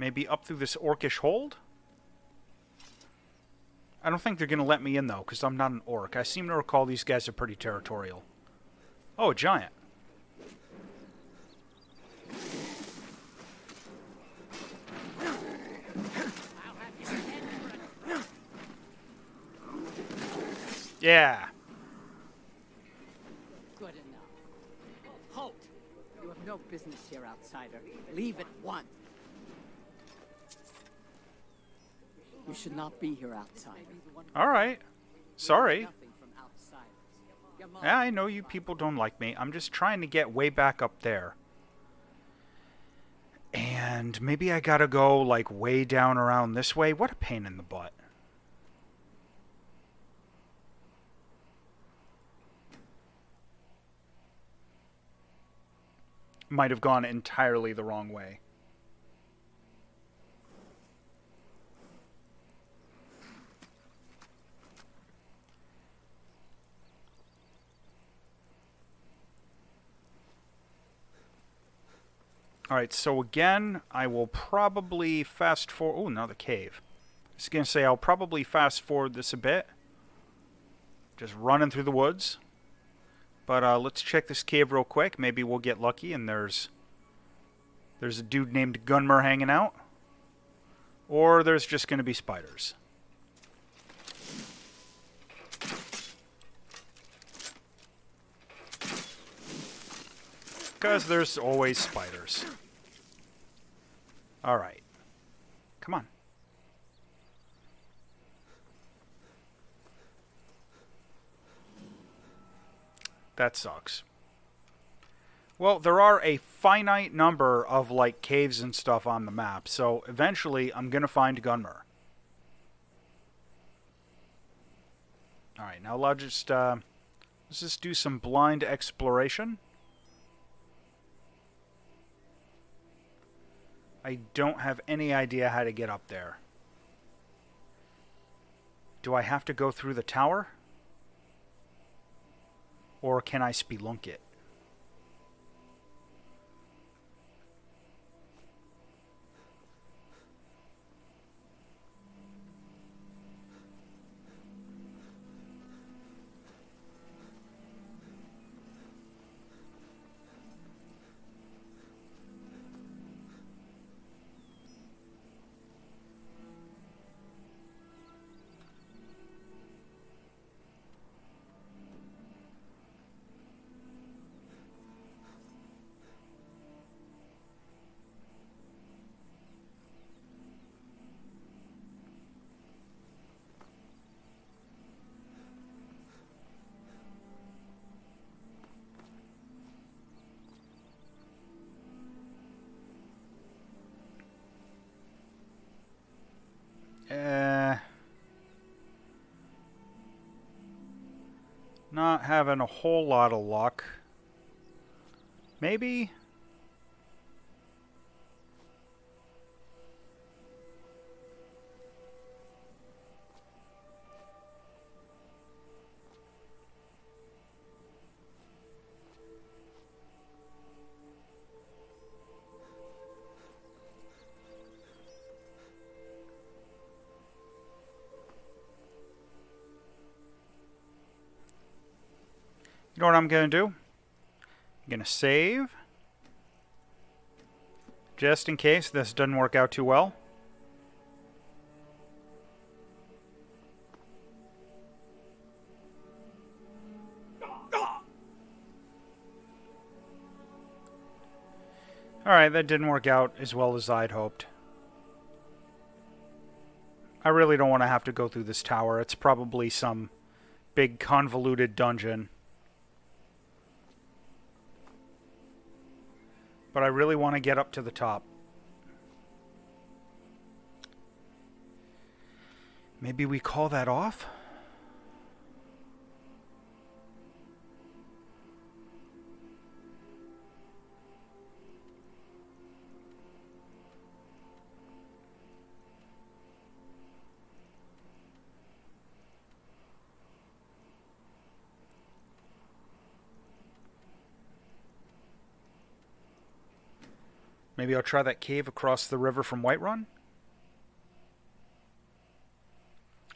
Maybe up through this orcish hold? I don't think they're going to let me in, though, because I'm not an orc. I seem to recall these guys are pretty territorial. Oh, a giant. Yeah. Good enough. Halt! You have no business here, outsider. Leave at once. You should not be here, outsider. All right. Sorry. Yeah, I know you people don't like me. I'm just trying to get way back up there. And maybe I gotta go, like, way down around this way. What a pain in the butt. Might have gone entirely the wrong way. Alright, so again, I will probably fast forward... Oh, another cave. I was going to say, I'll probably fast forward this a bit. Just running through the woods. But let's check this cave real quick. Maybe we'll get lucky and there's a dude named Gunmer hanging out. Or there's just going to be spiders. Because there's always spiders. Alright. Come on. That sucks. Well, there are a finite number of, like, caves and stuff on the map, so eventually I'm gonna find Gunmer. Alright, now let's just do some blind exploration. I don't have any idea how to get up there. Do I have to go through the tower? Or can I spelunk it? Not having a whole lot of luck. Maybe? You know what I'm going to do? I'm going to save. Just in case this doesn't work out too well. Alright, that didn't work out as well as I'd hoped. I really don't want to have to go through this tower. It's probably some big convoluted dungeon. But I really want to get up to the top. Maybe we call that off? Maybe I'll try that cave across the river from Whiterun?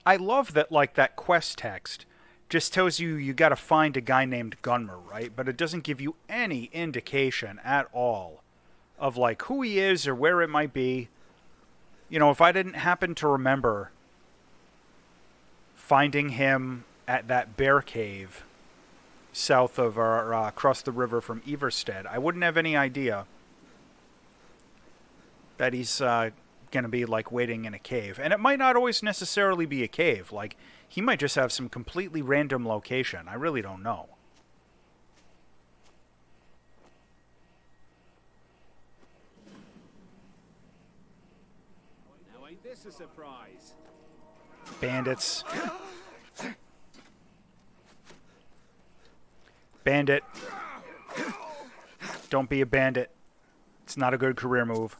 I love that, like, that quest text just tells you you gotta find a guy named Gunmer, right? But it doesn't give you any indication at all of, like, who he is or where it might be. You know, if I didn't happen to remember finding him at that bear cave south of, or across the river from Everstead, I wouldn't have any idea that he's going to be, like, waiting in a cave. And it might not always necessarily be a cave. Like, he might just have some completely random location. I really don't know. Now ain't this a surprise? Bandits. Bandit. Don't be a bandit. It's not a good career move.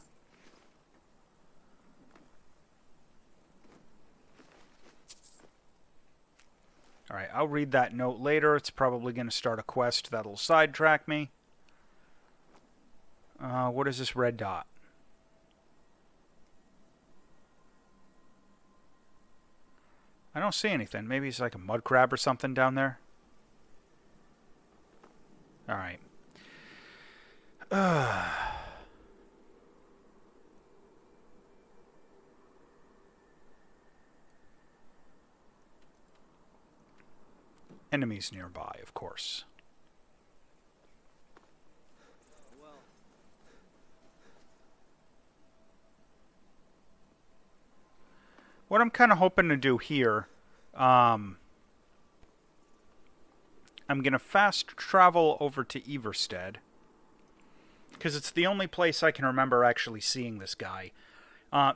Alright, I'll read that note later. It's probably going to start a quest that'll sidetrack me. What is this red dot? I don't see anything. Maybe it's like a mud crab or something down there. Alright. Enemies nearby, of course. what I'm kind of hoping to do here, I'm going to fast travel over to Everstead, because it's the only place I can remember actually seeing this guy.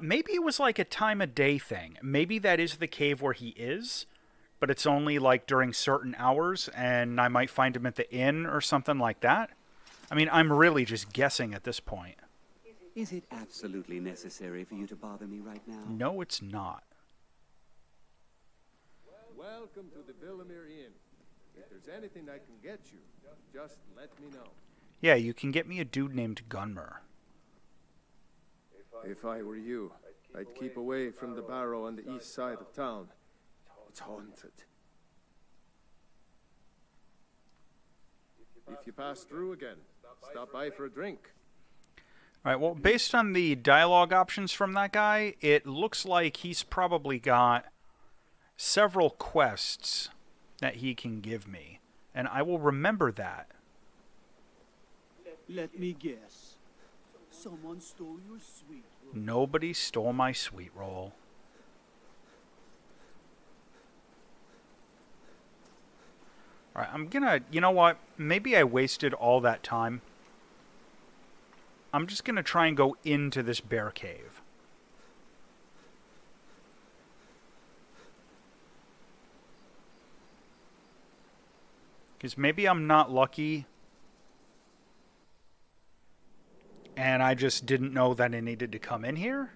Maybe it was like a time of day thing. Maybe that is the cave where he is, but it's only like during certain hours, and I might find him at the inn or something like that. I mean, I'm really just guessing at this point. Is it absolutely necessary for you to bother me right now? No, it's not. Welcome to the Villamere Inn. If there's anything I can get you, just let me know. Yeah, you can get me a dude named Gunmer. If I were you, I'd keep away from the barrow on the east side of town. It's haunted. If you pass through again, stop by for a drink. Alright, well, based on the dialogue options from that guy, it looks like he's probably got several quests that he can give me. And I will remember that. Let me guess. Someone stole your sweet roll. Nobody stole my sweet roll. Alright, I'm gonna... You know what? Maybe I wasted all that time. I'm just gonna try and go into this bear cave. Because maybe I'm not lucky, and I just didn't know that I needed to come in here?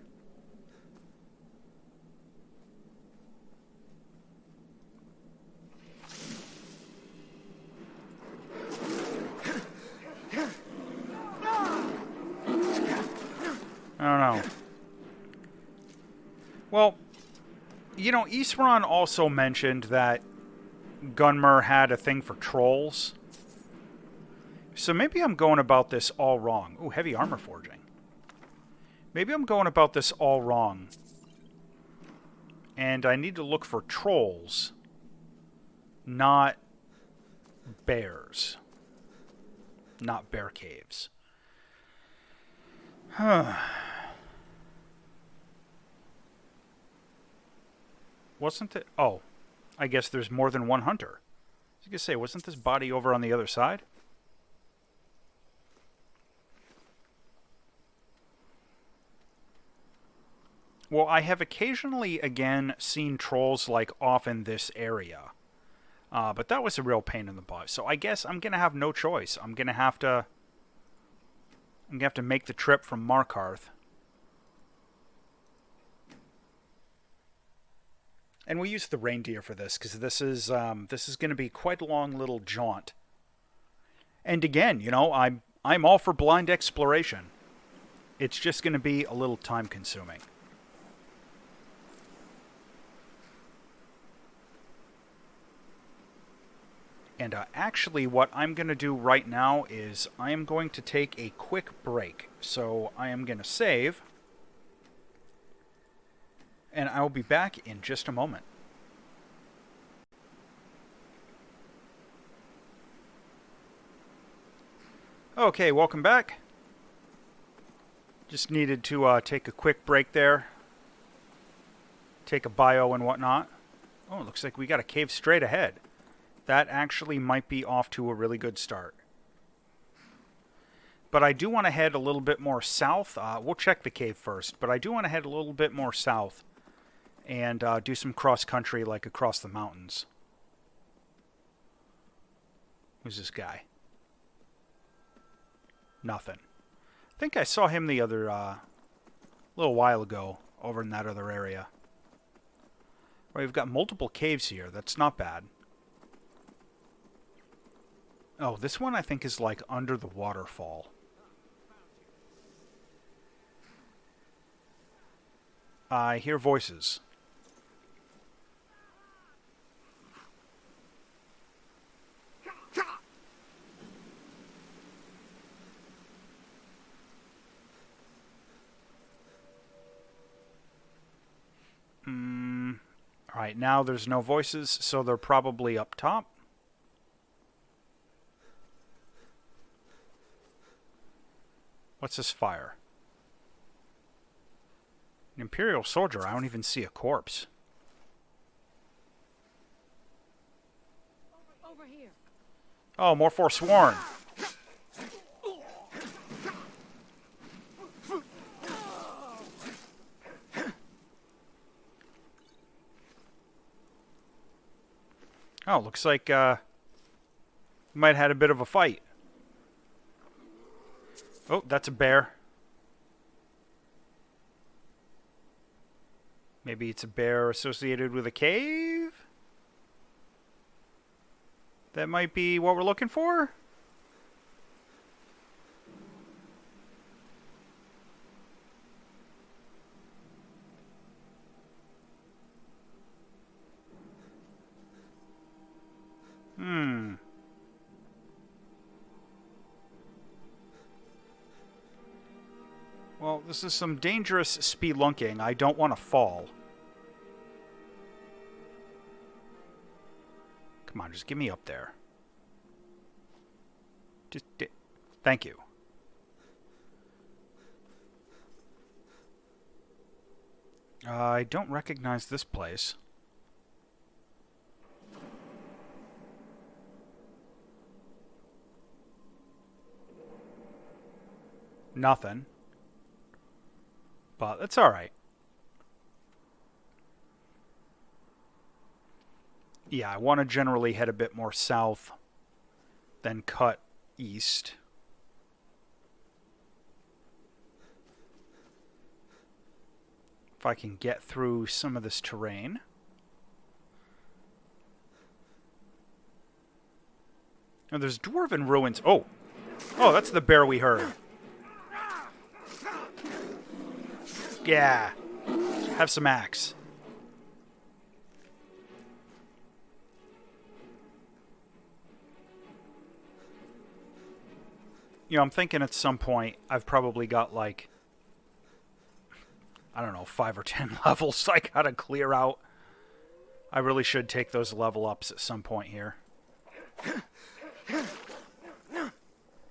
I don't know. Well, you know, Isran also mentioned that Gunmer had a thing for trolls. So maybe I'm going about this all wrong. Ooh, heavy armor forging. Maybe I'm going about this all wrong. And I need to look for trolls, not bears. Not bear caves. Huh. Wasn't it? Oh. I guess there's more than one hunter. I was going to say, wasn't this body over on the other side? Well, I have occasionally, again, seen trolls, like, off in this area. But that was a real pain in the butt. So I guess I'm going to have no choice. I'm going to have to make the trip from Markarth. And we'll use the reindeer for this, because this is going to be quite a long little jaunt. And again, you know, I'm all for blind exploration. It's just going to be a little time consuming. And actually, what I'm going to do right now is I am going to take a quick break. So I am going to save. And I will be back in just a moment. Okay, welcome back. Just needed to take a quick break there. Take a bio and whatnot. Oh, it looks like we got a cave straight ahead. That actually might be off to a really good start. But I do want to head a little bit more south. We'll check the cave first, but I do want to head a little bit more south. And do some cross-country, like across the mountains. Who's this guy? Nothing. I think I saw him the other, little while ago, over in that other area. Right, we've got multiple caves here. That's not bad. Oh, this one I think is like under the waterfall. I hear voices. Alright, now there's no voices, so they're probably up top. What's this fire? An Imperial soldier. I don't even see a corpse. Over here. Oh, more Forsworn. Oh, looks like we might have had a bit of a fight. Oh, that's a bear. Maybe it's a bear associated with a cave? That might be what we're looking for? Well, this is some dangerous spelunking. I don't want to fall. Come on, just get me up there. Thank you. I don't recognize this place. Nothing. But that's alright. Yeah, I want to generally head a bit more south, then cut east. If I can get through some of this terrain. Oh, there's dwarven ruins. Oh! Oh, that's the bear we heard. Yeah. Have some axe. You know, I'm thinking at some point I've probably got like, I don't know, 5 or 10 levels I gotta clear out. I really should take those level ups at some point here.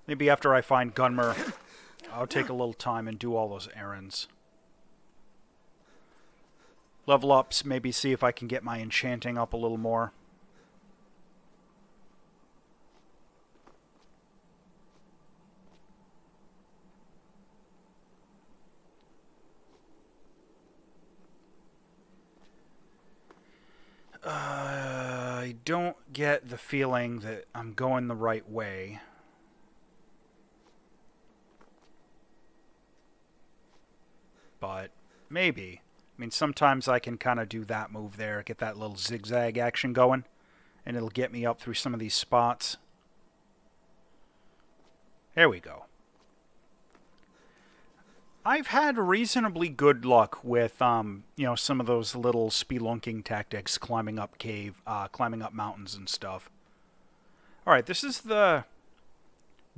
Maybe after I find Gunmer, I'll take a little time and do all those errands. Level ups, maybe see if I can get my enchanting up a little more. I don't get the feeling that I'm going the right way. But maybe. I mean, sometimes I can kind of do that move there, get that little zigzag action going, and it'll get me up through some of these spots. There we go. I've had reasonably good luck with, you know, some of those little spelunking tactics, climbing up climbing up mountains and stuff. All right, this is the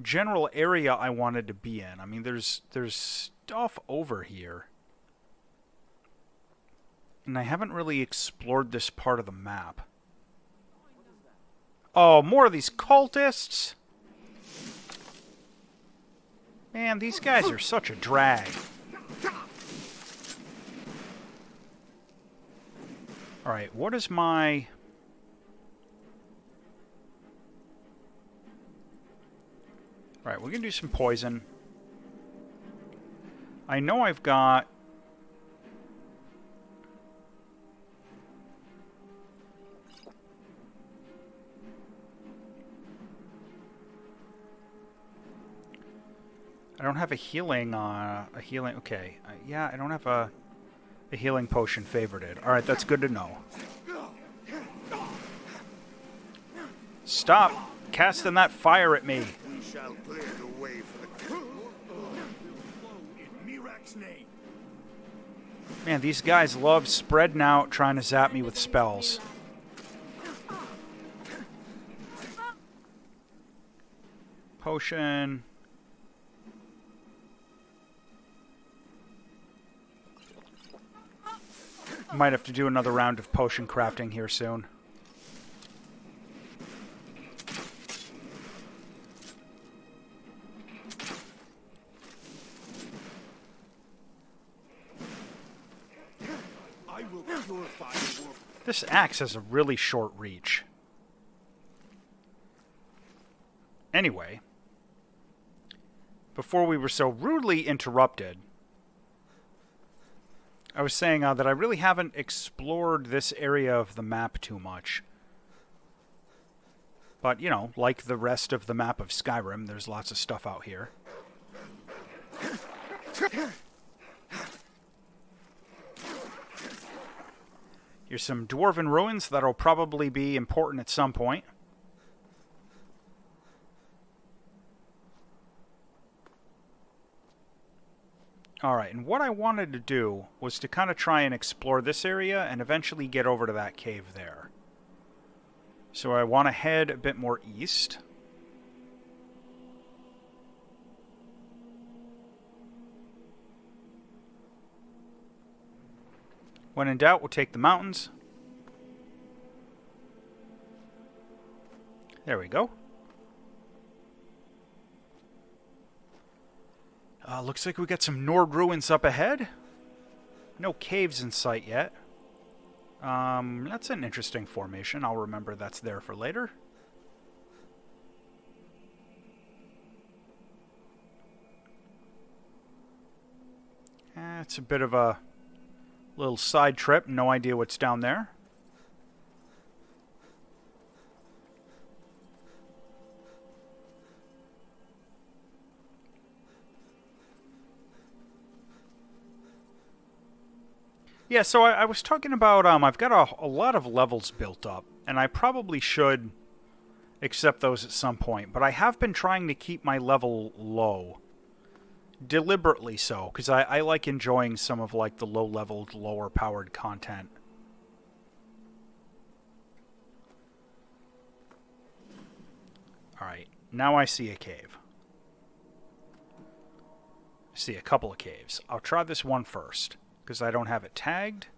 general area I wanted to be in. I mean, there's stuff over here. And I haven't really explored this part of the map. Oh, more of these cultists! Man, these guys are such a drag. Alright, what is my... Alright, we're gonna do some poison. I know I've got... I don't have a healing, okay. Yeah, I don't have a healing potion favorited. Alright, that's good to know. Stop casting that fire at me. We shall clear the way for the Mirak's name. Man, these guys love spreading out, trying to zap me with spells. Potion... Might have to do another round of potion crafting here soon. purify the world. This axe has a really short reach. Anyway, before we were so rudely interrupted, I was saying that I really haven't explored this area of the map too much. But, you know, like the rest of the map of Skyrim, there's lots of stuff out here. Here's some dwarven ruins that'll probably be important at some point. Alright, and what I wanted to do was to kind of try and explore this area and eventually get over to that cave there. So I want to head a bit more east. When in doubt, we'll take the mountains. There we go. Looks like we got some Nord ruins up ahead. No caves in sight yet. That's an interesting formation. I'll remember that's there for later. It's a bit of a little side trip. No idea what's down there. Yeah, so I was talking about, I've got a lot of levels built up, and I probably should accept those at some point, but I have been trying to keep my level low. Deliberately so, because I like enjoying some of, like, the low-leveled, lower-powered content. Alright, now I see a cave. I see a couple of caves. I'll try this one first, because I don't have it tagged,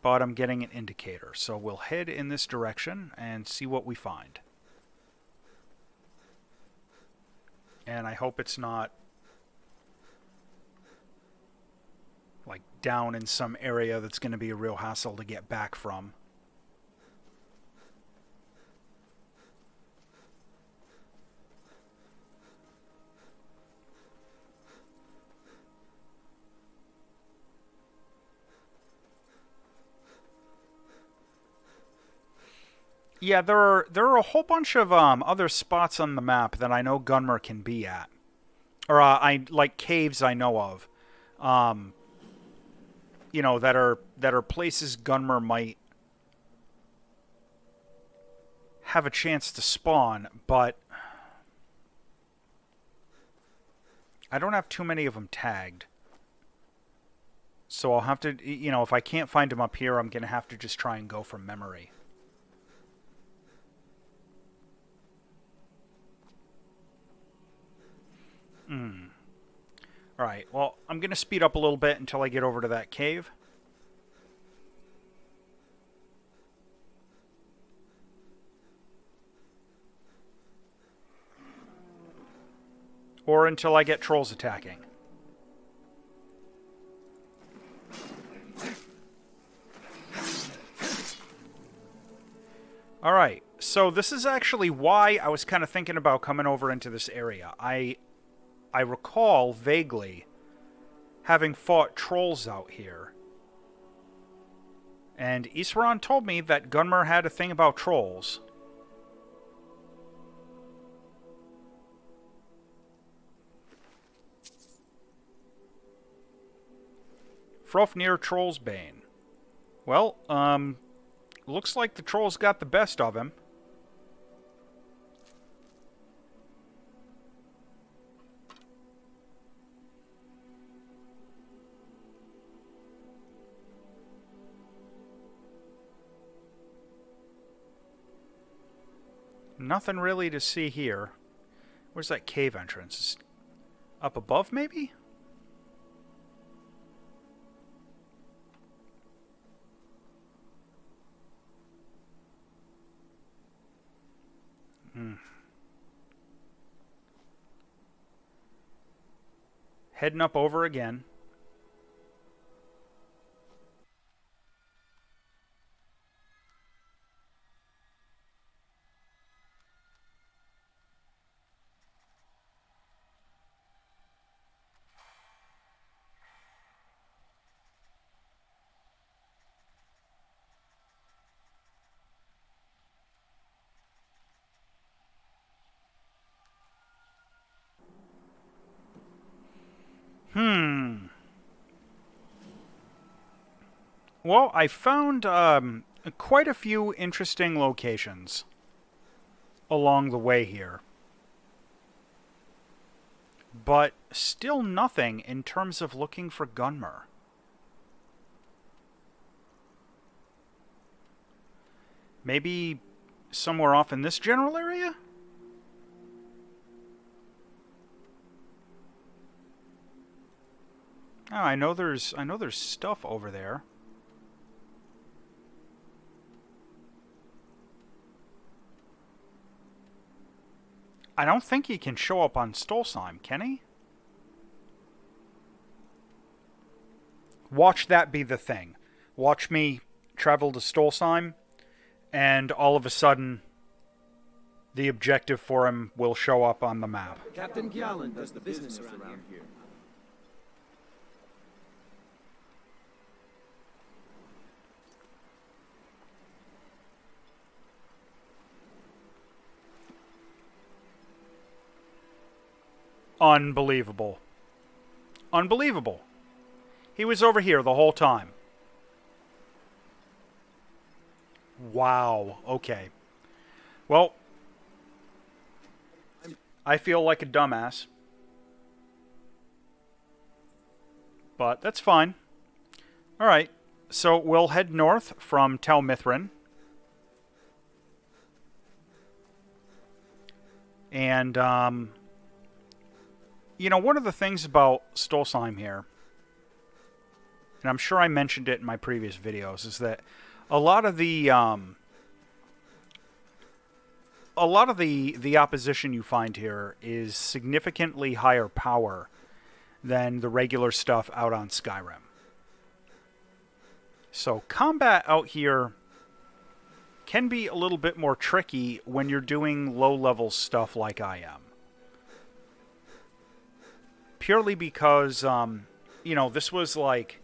but I'm getting an indicator. So we'll head in this direction and see what we find. And I hope it's not like down in some area that's going to be a real hassle to get back from. Yeah, there are a whole bunch of other spots on the map that I know Gunmer can be at, or I like caves I know of, you know, that are places Gunmer might have a chance to spawn, but I don't have too many of them tagged. So I'll have to, you know, if I can't find them up here, I'm gonna have to just try and go from memory. Alright, well, I'm going to speed up a little bit until I get over to that cave. Or until I get trolls attacking. Alright, so this is actually why I was kind of thinking about coming over into this area. I recall vaguely having fought trolls out here. And Isran told me that Gunmer had a thing about trolls. Frofnir Troll's Bane. Well, looks like the trolls got the best of him. Nothing really to see here. Where's that cave entrance? Up above, maybe? Heading up over again. Well, I found quite a few interesting locations along the way here. But still nothing in terms of looking for Gunmer. Maybe somewhere off in this general area? Oh, I know there's stuff over there. I don't think he can show up on Stolsheim, can he? Watch that be the thing. Watch me travel to Stolsheim, and all of a sudden, the objective for him will show up on the map. Captain Gjallan does the business around here. Unbelievable. Unbelievable. He was over here the whole time. Wow. Okay. Well, I feel like a dumbass. But that's fine. Alright. So we'll head north from Tel Mithrin. And, you know, one of the things about Stolsheim here, and I'm sure I mentioned it in my previous videos, is that a lot of the opposition you find here is significantly higher power than the regular stuff out on Skyrim. So combat out here can be a little bit more tricky when you're doing low-level stuff like I am. Purely because, you know, this was like,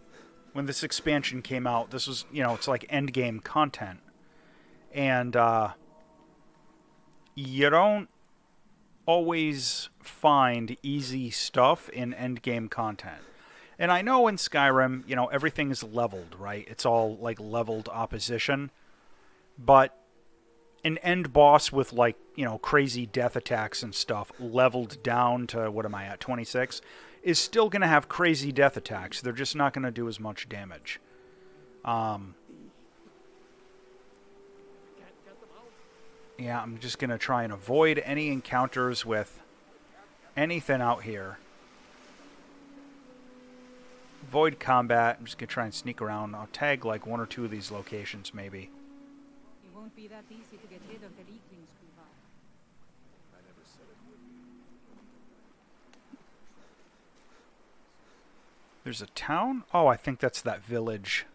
when this expansion came out, this was, you know, it's like endgame content. And, you don't always find easy stuff in endgame content. And I know in Skyrim, you know, everything is leveled, right? It's all, like, leveled opposition. But an end boss with, like, you know, crazy death attacks and stuff leveled down to, what am I at, 26, is still going to have crazy death attacks. They're just not going to do as much damage. Yeah, I'm just going to try and avoid any encounters with anything out here. Avoid combat. I'm just going to try and sneak around. I'll tag like one or two of these locations, maybe. It won't be that easy to get rid of the Eaklings, Kuva. There's a town? Oh, I think that's that village.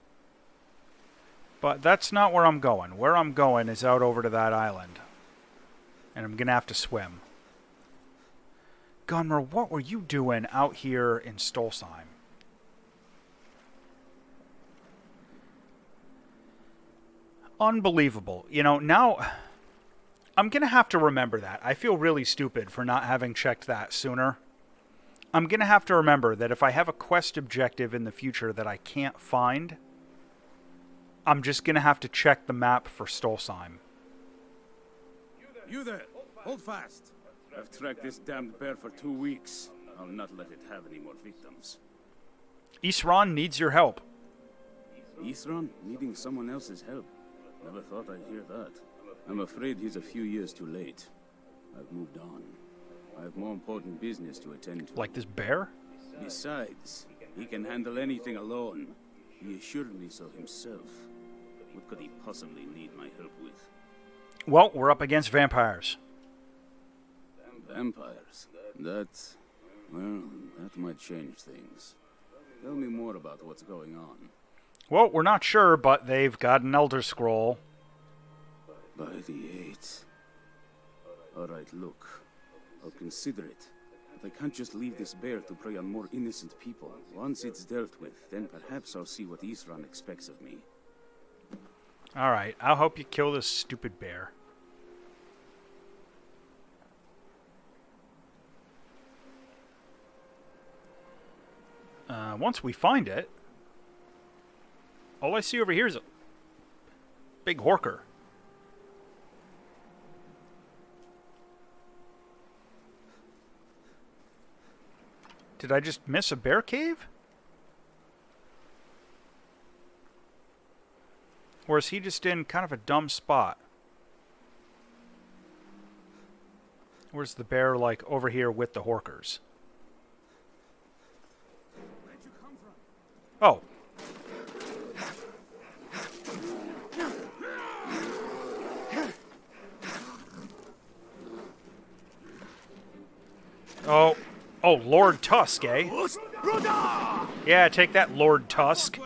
But that's not where I'm going. Where I'm going is out over to that island. And I'm going to have to swim. Gunmer, what were you doing out here in Stolsheim? Unbelievable. You know, now I'm going to have to remember that. I feel really stupid for not having checked that sooner. I'm going to have to remember that if I have a quest objective in the future that I can't find, I'm just going to have to check the map for Stolsheim. You there! Hold fast! I've tracked this damned bear for 2 weeks. I'll not let it have any more victims. Isran needs your help. Isran needing someone else's help? Never thought I'd hear that. I'm afraid he's a few years too late. I've moved on. I have more important business to attend to. Like this bear? Besides, he can handle anything alone. He assured me so himself. What could he possibly need my help with? Well, we're up against vampires. Vampires? That might change things. Tell me more about what's going on. Well, we're not sure, but they've got an Elder Scroll. By the 8th. Alright, look. I'll consider it. But I can't just leave this bear to prey on more innocent people. Once it's dealt with, then perhaps I'll see what Isran expects of me. Alright, I'll help you kill this stupid bear. Once we find it, all I see over here is a big horker. Did I just miss a bear cave? Or is he just in kind of a dumb spot? Where's the bear, like, over here with the horkers? Where'd you come from? Oh. Oh. Oh, Lord Tusk, eh? Yeah, take that, Lord Tusk.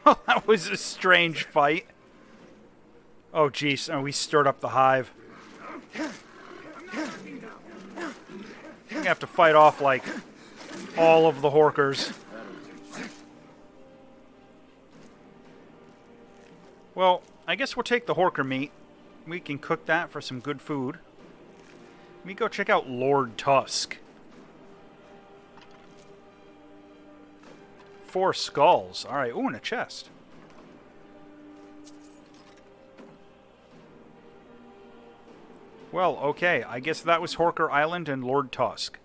Oh, that was a strange fight. Oh, jeez. Oh, we stirred up the hive. We have to fight off, like, all of the horkers. Well, I guess we'll take the horker meat. We can cook that for some good food. Let me go check out Lord Tusk. 4 skulls. Alright, ooh, and a chest. Well, okay. I guess that was Horker Island and Lord Tusk.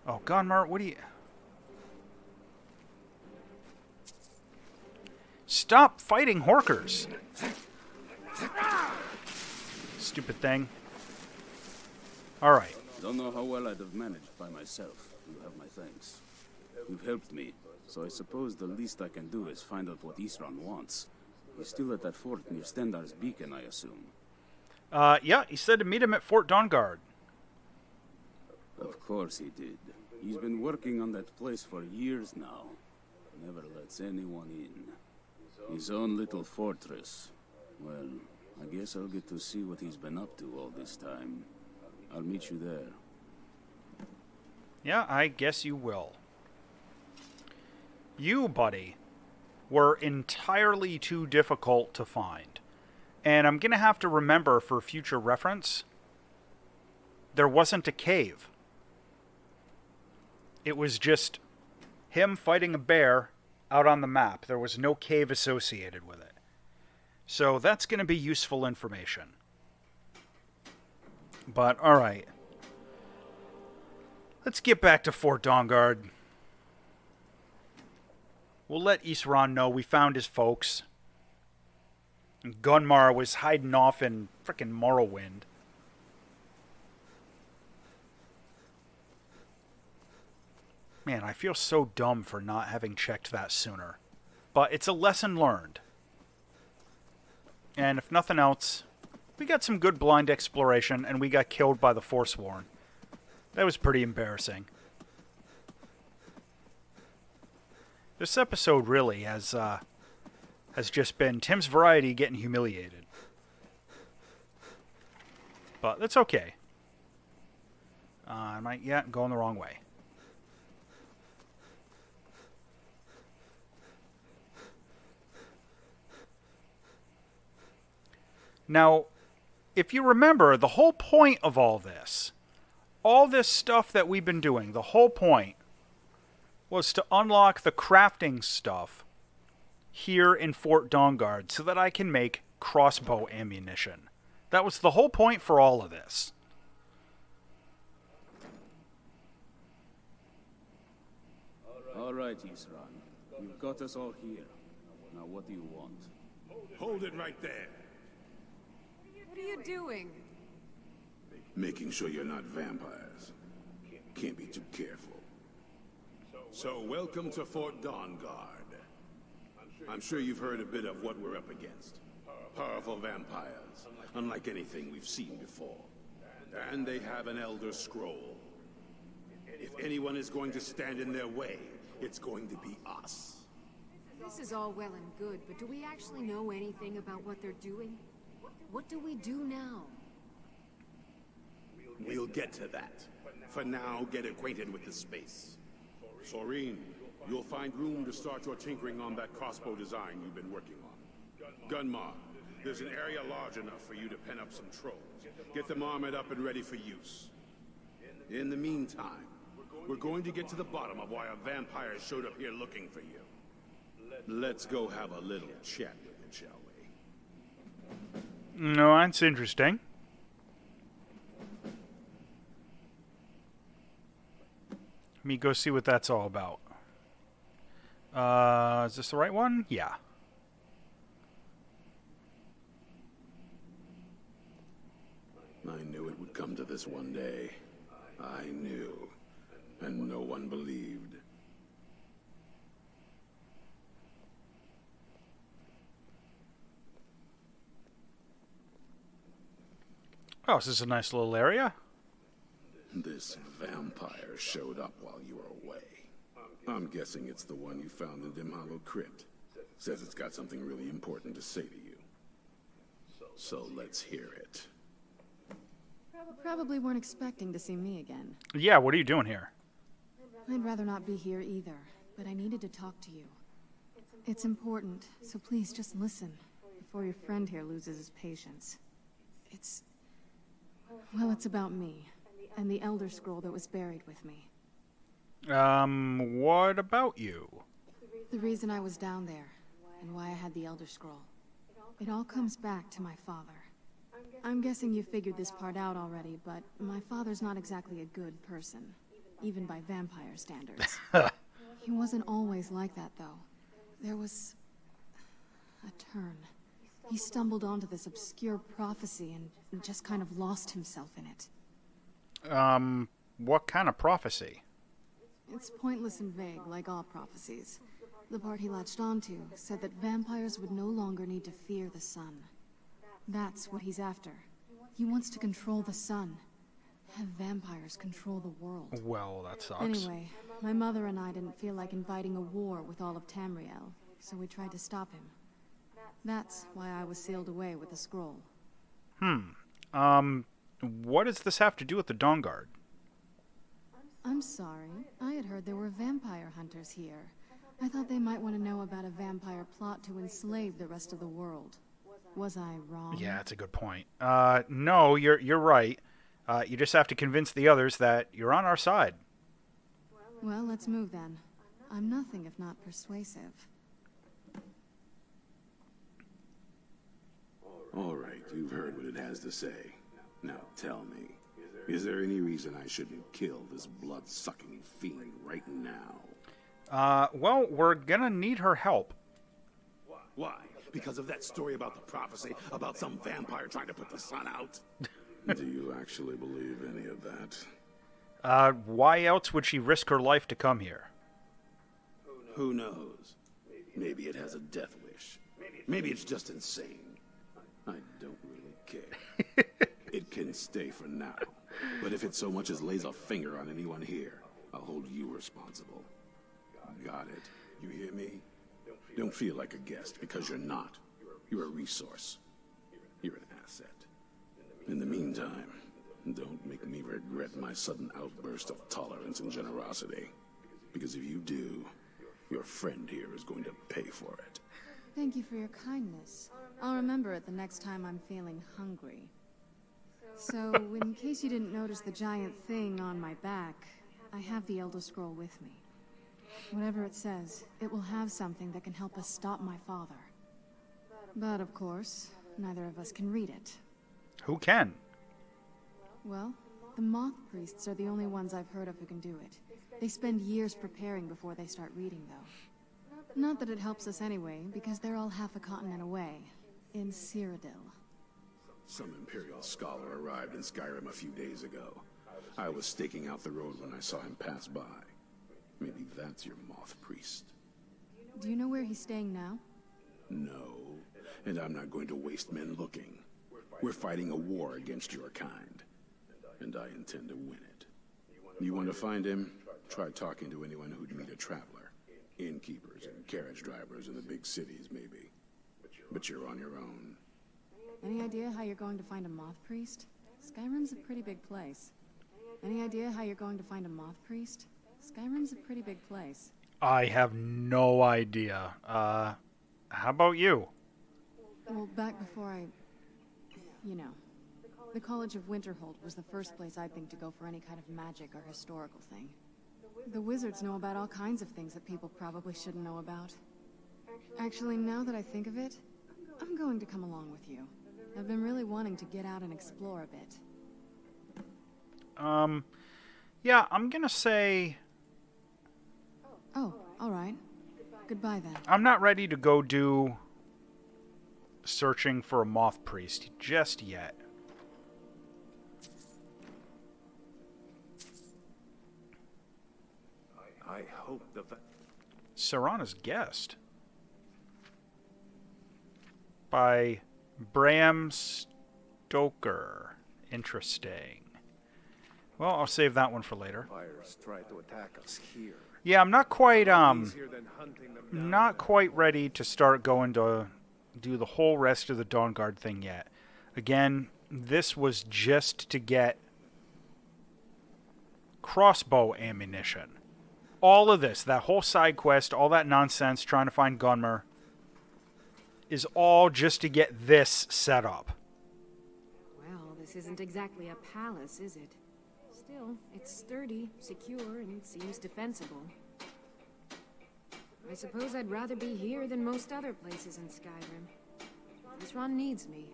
Oh, Gunmar, what do you... Stop fighting horkers! Stupid thing. Alright. Don't know how well I'd have managed by myself. You have my thanks. You've helped me, so I suppose the least I can do is find out what Isran wants. He's still at that fort near Stendar's Beacon, I assume. Yeah, he said to meet him at Fort Dawnguard. Of course he did. He's been working on that place for years now. Never lets anyone in. His own little fortress. Well, I guess I'll get to see what he's been up to all this time. I'll meet you there. Yeah, I guess you will. You, buddy, were entirely too difficult to find. And I'm going to have to remember for future reference, there wasn't a cave. It was just him fighting a bear out on the map. There was no cave associated with it. So that's going to be useful information. But, alright. Let's get back to Fort Dawnguard. We'll let Isran know we found his folks. And Gunmar was hiding off in frickin' Morrowind. Man, I feel so dumb for not having checked that sooner. But it's a lesson learned. And if nothing else, we got some good blind exploration and we got killed by the Forsworn. That was pretty embarrassing. This episode really has just been Tim's Variety getting humiliated. But that's okay. I'm going the wrong way. Now, if you remember, the whole point of all this stuff that we've been doing, the whole point was to unlock the crafting stuff here in Fort Dawnguard so that I can make crossbow ammunition. That was the whole point for all of this. All right, Isran. You've got us all here. Now what do you want? Hold it right there. What are you doing? Making sure you're not vampires. Can't be too careful. So welcome to Fort Dawnguard. I'm sure you've heard a bit of what we're up against. Powerful vampires, unlike anything we've seen before. And they have an Elder Scroll. If anyone is going to stand in their way, it's going to be us. This is all well and good, but do we actually know anything about what they're doing? What do we do now? We'll get to that. For now, get acquainted with the space. Soreen, you'll find room to start your tinkering on that crossbow design you've been working on. Gunmar, There's an area large enough for you to pen up some trolls. Get them armored up and ready for use. In the meantime, we're going to get to the bottom of why a vampire showed up here looking for you. Let's go have a little chat with it, shall we? No, that's interesting. Let me go see what that's all about. Is this the right one? Yeah. I knew it would come to this one day. I knew. And no one believed. Oh, this is a nice little area. This vampire showed up while you were away. I'm guessing it's the one you found in Dim Hollow Crypt. Says it's got something really important to say to you. So let's hear it. Probably weren't expecting to see me again. Yeah, what are you doing here? I'd rather not be here either, but I needed to talk to you. It's important, so please just listen before your friend here loses his patience. Well, it's about me, and the Elder Scroll that was buried with me. What about you? The reason I was down there, and why I had the Elder Scroll. It all comes back to my father. I'm guessing you figured this part out already, but my father's not exactly a good person, even by vampire standards. He wasn't always like that, though. There was a turn. He stumbled onto this obscure prophecy and just kind of lost himself in it. What kind of prophecy? It's pointless and vague, like all prophecies. The part he latched onto said that vampires would no longer need to fear the sun. That's what he's after. He wants to control the sun. Have vampires control the world. Well, that sucks. Anyway, my mother and I didn't feel like inviting a war with all of Tamriel, so we tried to stop him. That's why I was sealed away with the scroll. What does this have to do with the Dawn Guard? I'm sorry. I had heard there were vampire hunters here. I thought they might want to know about a vampire plot to enslave the rest of the world. Was I wrong? Yeah, that's a good point. No, you're right. You just have to convince the others that you're on our side. Well, let's move then. I'm nothing if not persuasive. All right, you've heard what it has to say. Now tell me, is there any reason I shouldn't kill this blood-sucking fiend right now? Well, we're gonna need her help. Why? Because of that story about the prophecy, about some vampire trying to put the sun out? Do you actually believe any of that? Why else would she risk her life to come here? Who knows? Maybe it has a death wish. Maybe it's just insane. I don't really care. It can stay for now. But if it so much as lays a finger on anyone here, I'll hold you responsible. Got it. You hear me? Don't feel like a guest, because you're not. You're a resource. You're an asset. In the meantime, don't make me regret my sudden outburst of tolerance and generosity. Because if you do, your friend here is going to pay for it. Thank you for your kindness. I'll remember it the next time I'm feeling hungry. So, in case you didn't notice the giant thing on my back, I have the Elder Scroll with me. Whatever it says, it will have something that can help us stop my father. But, of course, neither of us can read it. Who can? Well, the moth priests are the only ones I've heard of who can do it. They spend years preparing before they start reading, though. Not that it helps us anyway, because they're all half a continent away, in Cyrodiil. Some Imperial scholar arrived in Skyrim a few days ago. I was staking out the road when I saw him pass by. Maybe that's your moth priest. Do you know where he's staying now? No, and I'm not going to waste men looking. We're fighting a war against your kind, and I intend to win it. You want to find him? Try talking to anyone who'd meet a traveler. Innkeepers and carriage drivers in the big cities, maybe. But you're on your own. Any idea how you're going to find a moth priest? Skyrim's a pretty big place. Any idea how you're going to find a moth priest? Skyrim's a pretty big place. I have no idea. How about you? Well, back before you know, the College of Winterhold was the first place I'd think to go for any kind of magic or historical thing. The wizards know about all kinds of things that people probably shouldn't know about. Actually, now that I think of it, I'm going to come along with you. I've been really wanting to get out and explore a bit. Yeah, I'm gonna say... Oh, alright. Goodbye then. I'm not ready to go do searching for a moth priest just yet. I hope the... Serana's Guest. By Bram Stoker. Interesting. Well, I'll save that one for later. Fires try to attack us here. Yeah, I'm not quite, Easier than hunting them down. not quite ready to start going to do the whole rest of the Dawnguard thing yet. Again, this was just to get crossbow ammunition. All of this, that whole side quest, all that nonsense trying to find Gunmer, is all just to get this set up. Well, this isn't exactly a palace, is it? Still, it's sturdy, secure, and it seems defensible. I suppose I'd rather be here than most other places in Skyrim. This run needs me.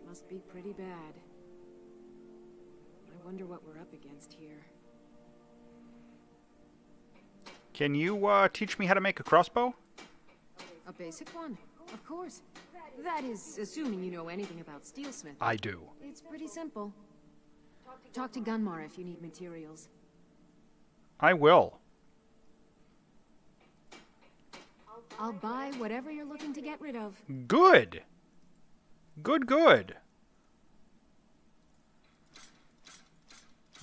It must be pretty bad. I wonder what we're up against here. Can you teach me how to make a crossbow? A basic one, of course. That is, assuming you know anything about steelsmithing. I do. It's pretty simple. Talk to Gunmar if you need materials. I will. I'll buy whatever you're looking to get rid of. Good. Good.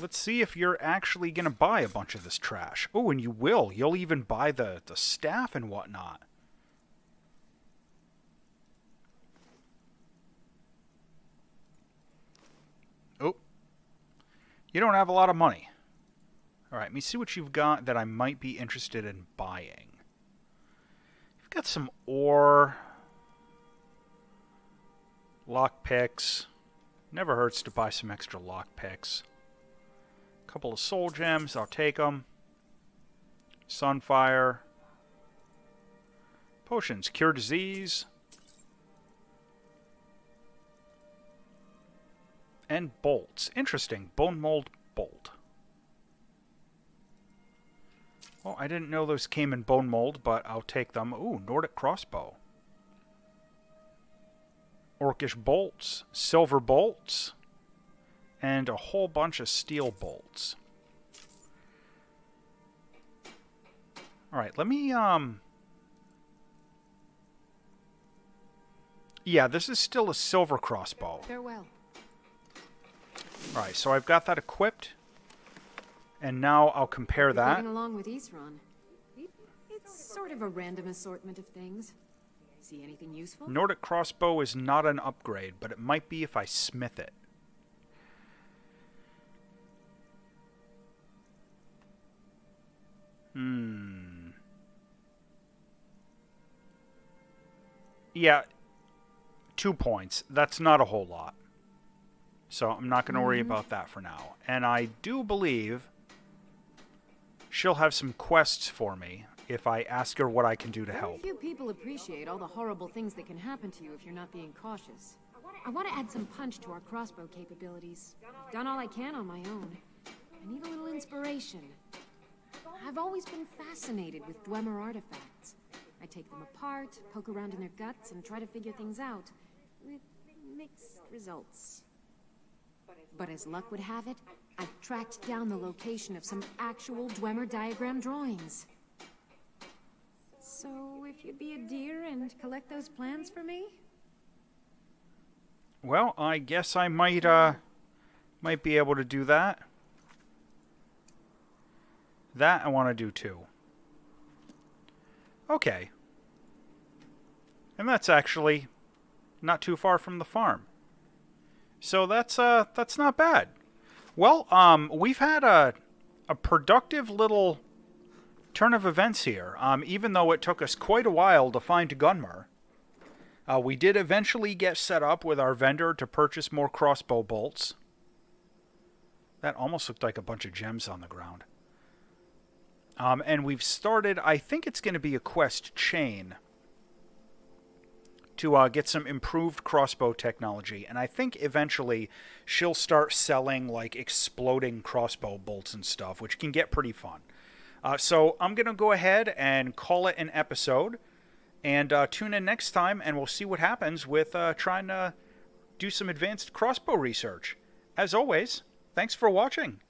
Let's see if you're actually going to buy a bunch of this trash. Oh, and you will. You'll even buy the staff and whatnot. Oh. You don't have a lot of money. All right, let me see what you've got that I might be interested in buying. You've got some ore. Lockpicks. Never hurts to buy some extra lockpicks. Couple of soul gems, I'll take them. Sunfire. Potions, cure disease. And bolts. Interesting, bone mold bolt. Well, I didn't know those came in bone mold, but I'll take them. Ooh, Nordic crossbow. Orcish bolts, silver bolts, and a whole bunch of steel bolts. Alright, let me, yeah, this is still a silver crossbow. Farewell. Alright, so I've got that equipped. And now I'll compare that. Getting along with Isran. It's sort of a random assortment of things. See anything useful? Nordic crossbow is not an upgrade, but it might be if I smith it. Yeah, 2 points. That's not a whole lot. So I'm not going to worry about that for now. And I do believe she'll have some quests for me if I ask her what I can do to help. Very few people appreciate all the horrible things that can happen to you if you're not being cautious. I want to add some punch to our crossbow capabilities. I've done all I can on my own. I need a little inspiration. I've always been fascinated with Dwemer artifacts. I take them apart, poke around in their guts, and try to figure things out. With mixed results. But as luck would have it, I've tracked down the location of some actual Dwemer diagram drawings. So, if you'd be a dear and collect those plans for me? Well, I guess I might be able to do that. That I want to do too. Okay. And that's actually not too far from the farm. So that's not bad. Well, we've had a productive little turn of events here. Even though it took us quite a while to find Gunmer. We did eventually get set up with our vendor to purchase more crossbow bolts. That almost looked like a bunch of gems on the ground. And we've started, I think it's going to be a quest chain to get some improved crossbow technology. And I think eventually she'll start selling like exploding crossbow bolts and stuff, which can get pretty fun. So I'm going to go ahead and call it an episode. And tune in next time, and we'll see what happens with trying to do some advanced crossbow research. As always, thanks for watching.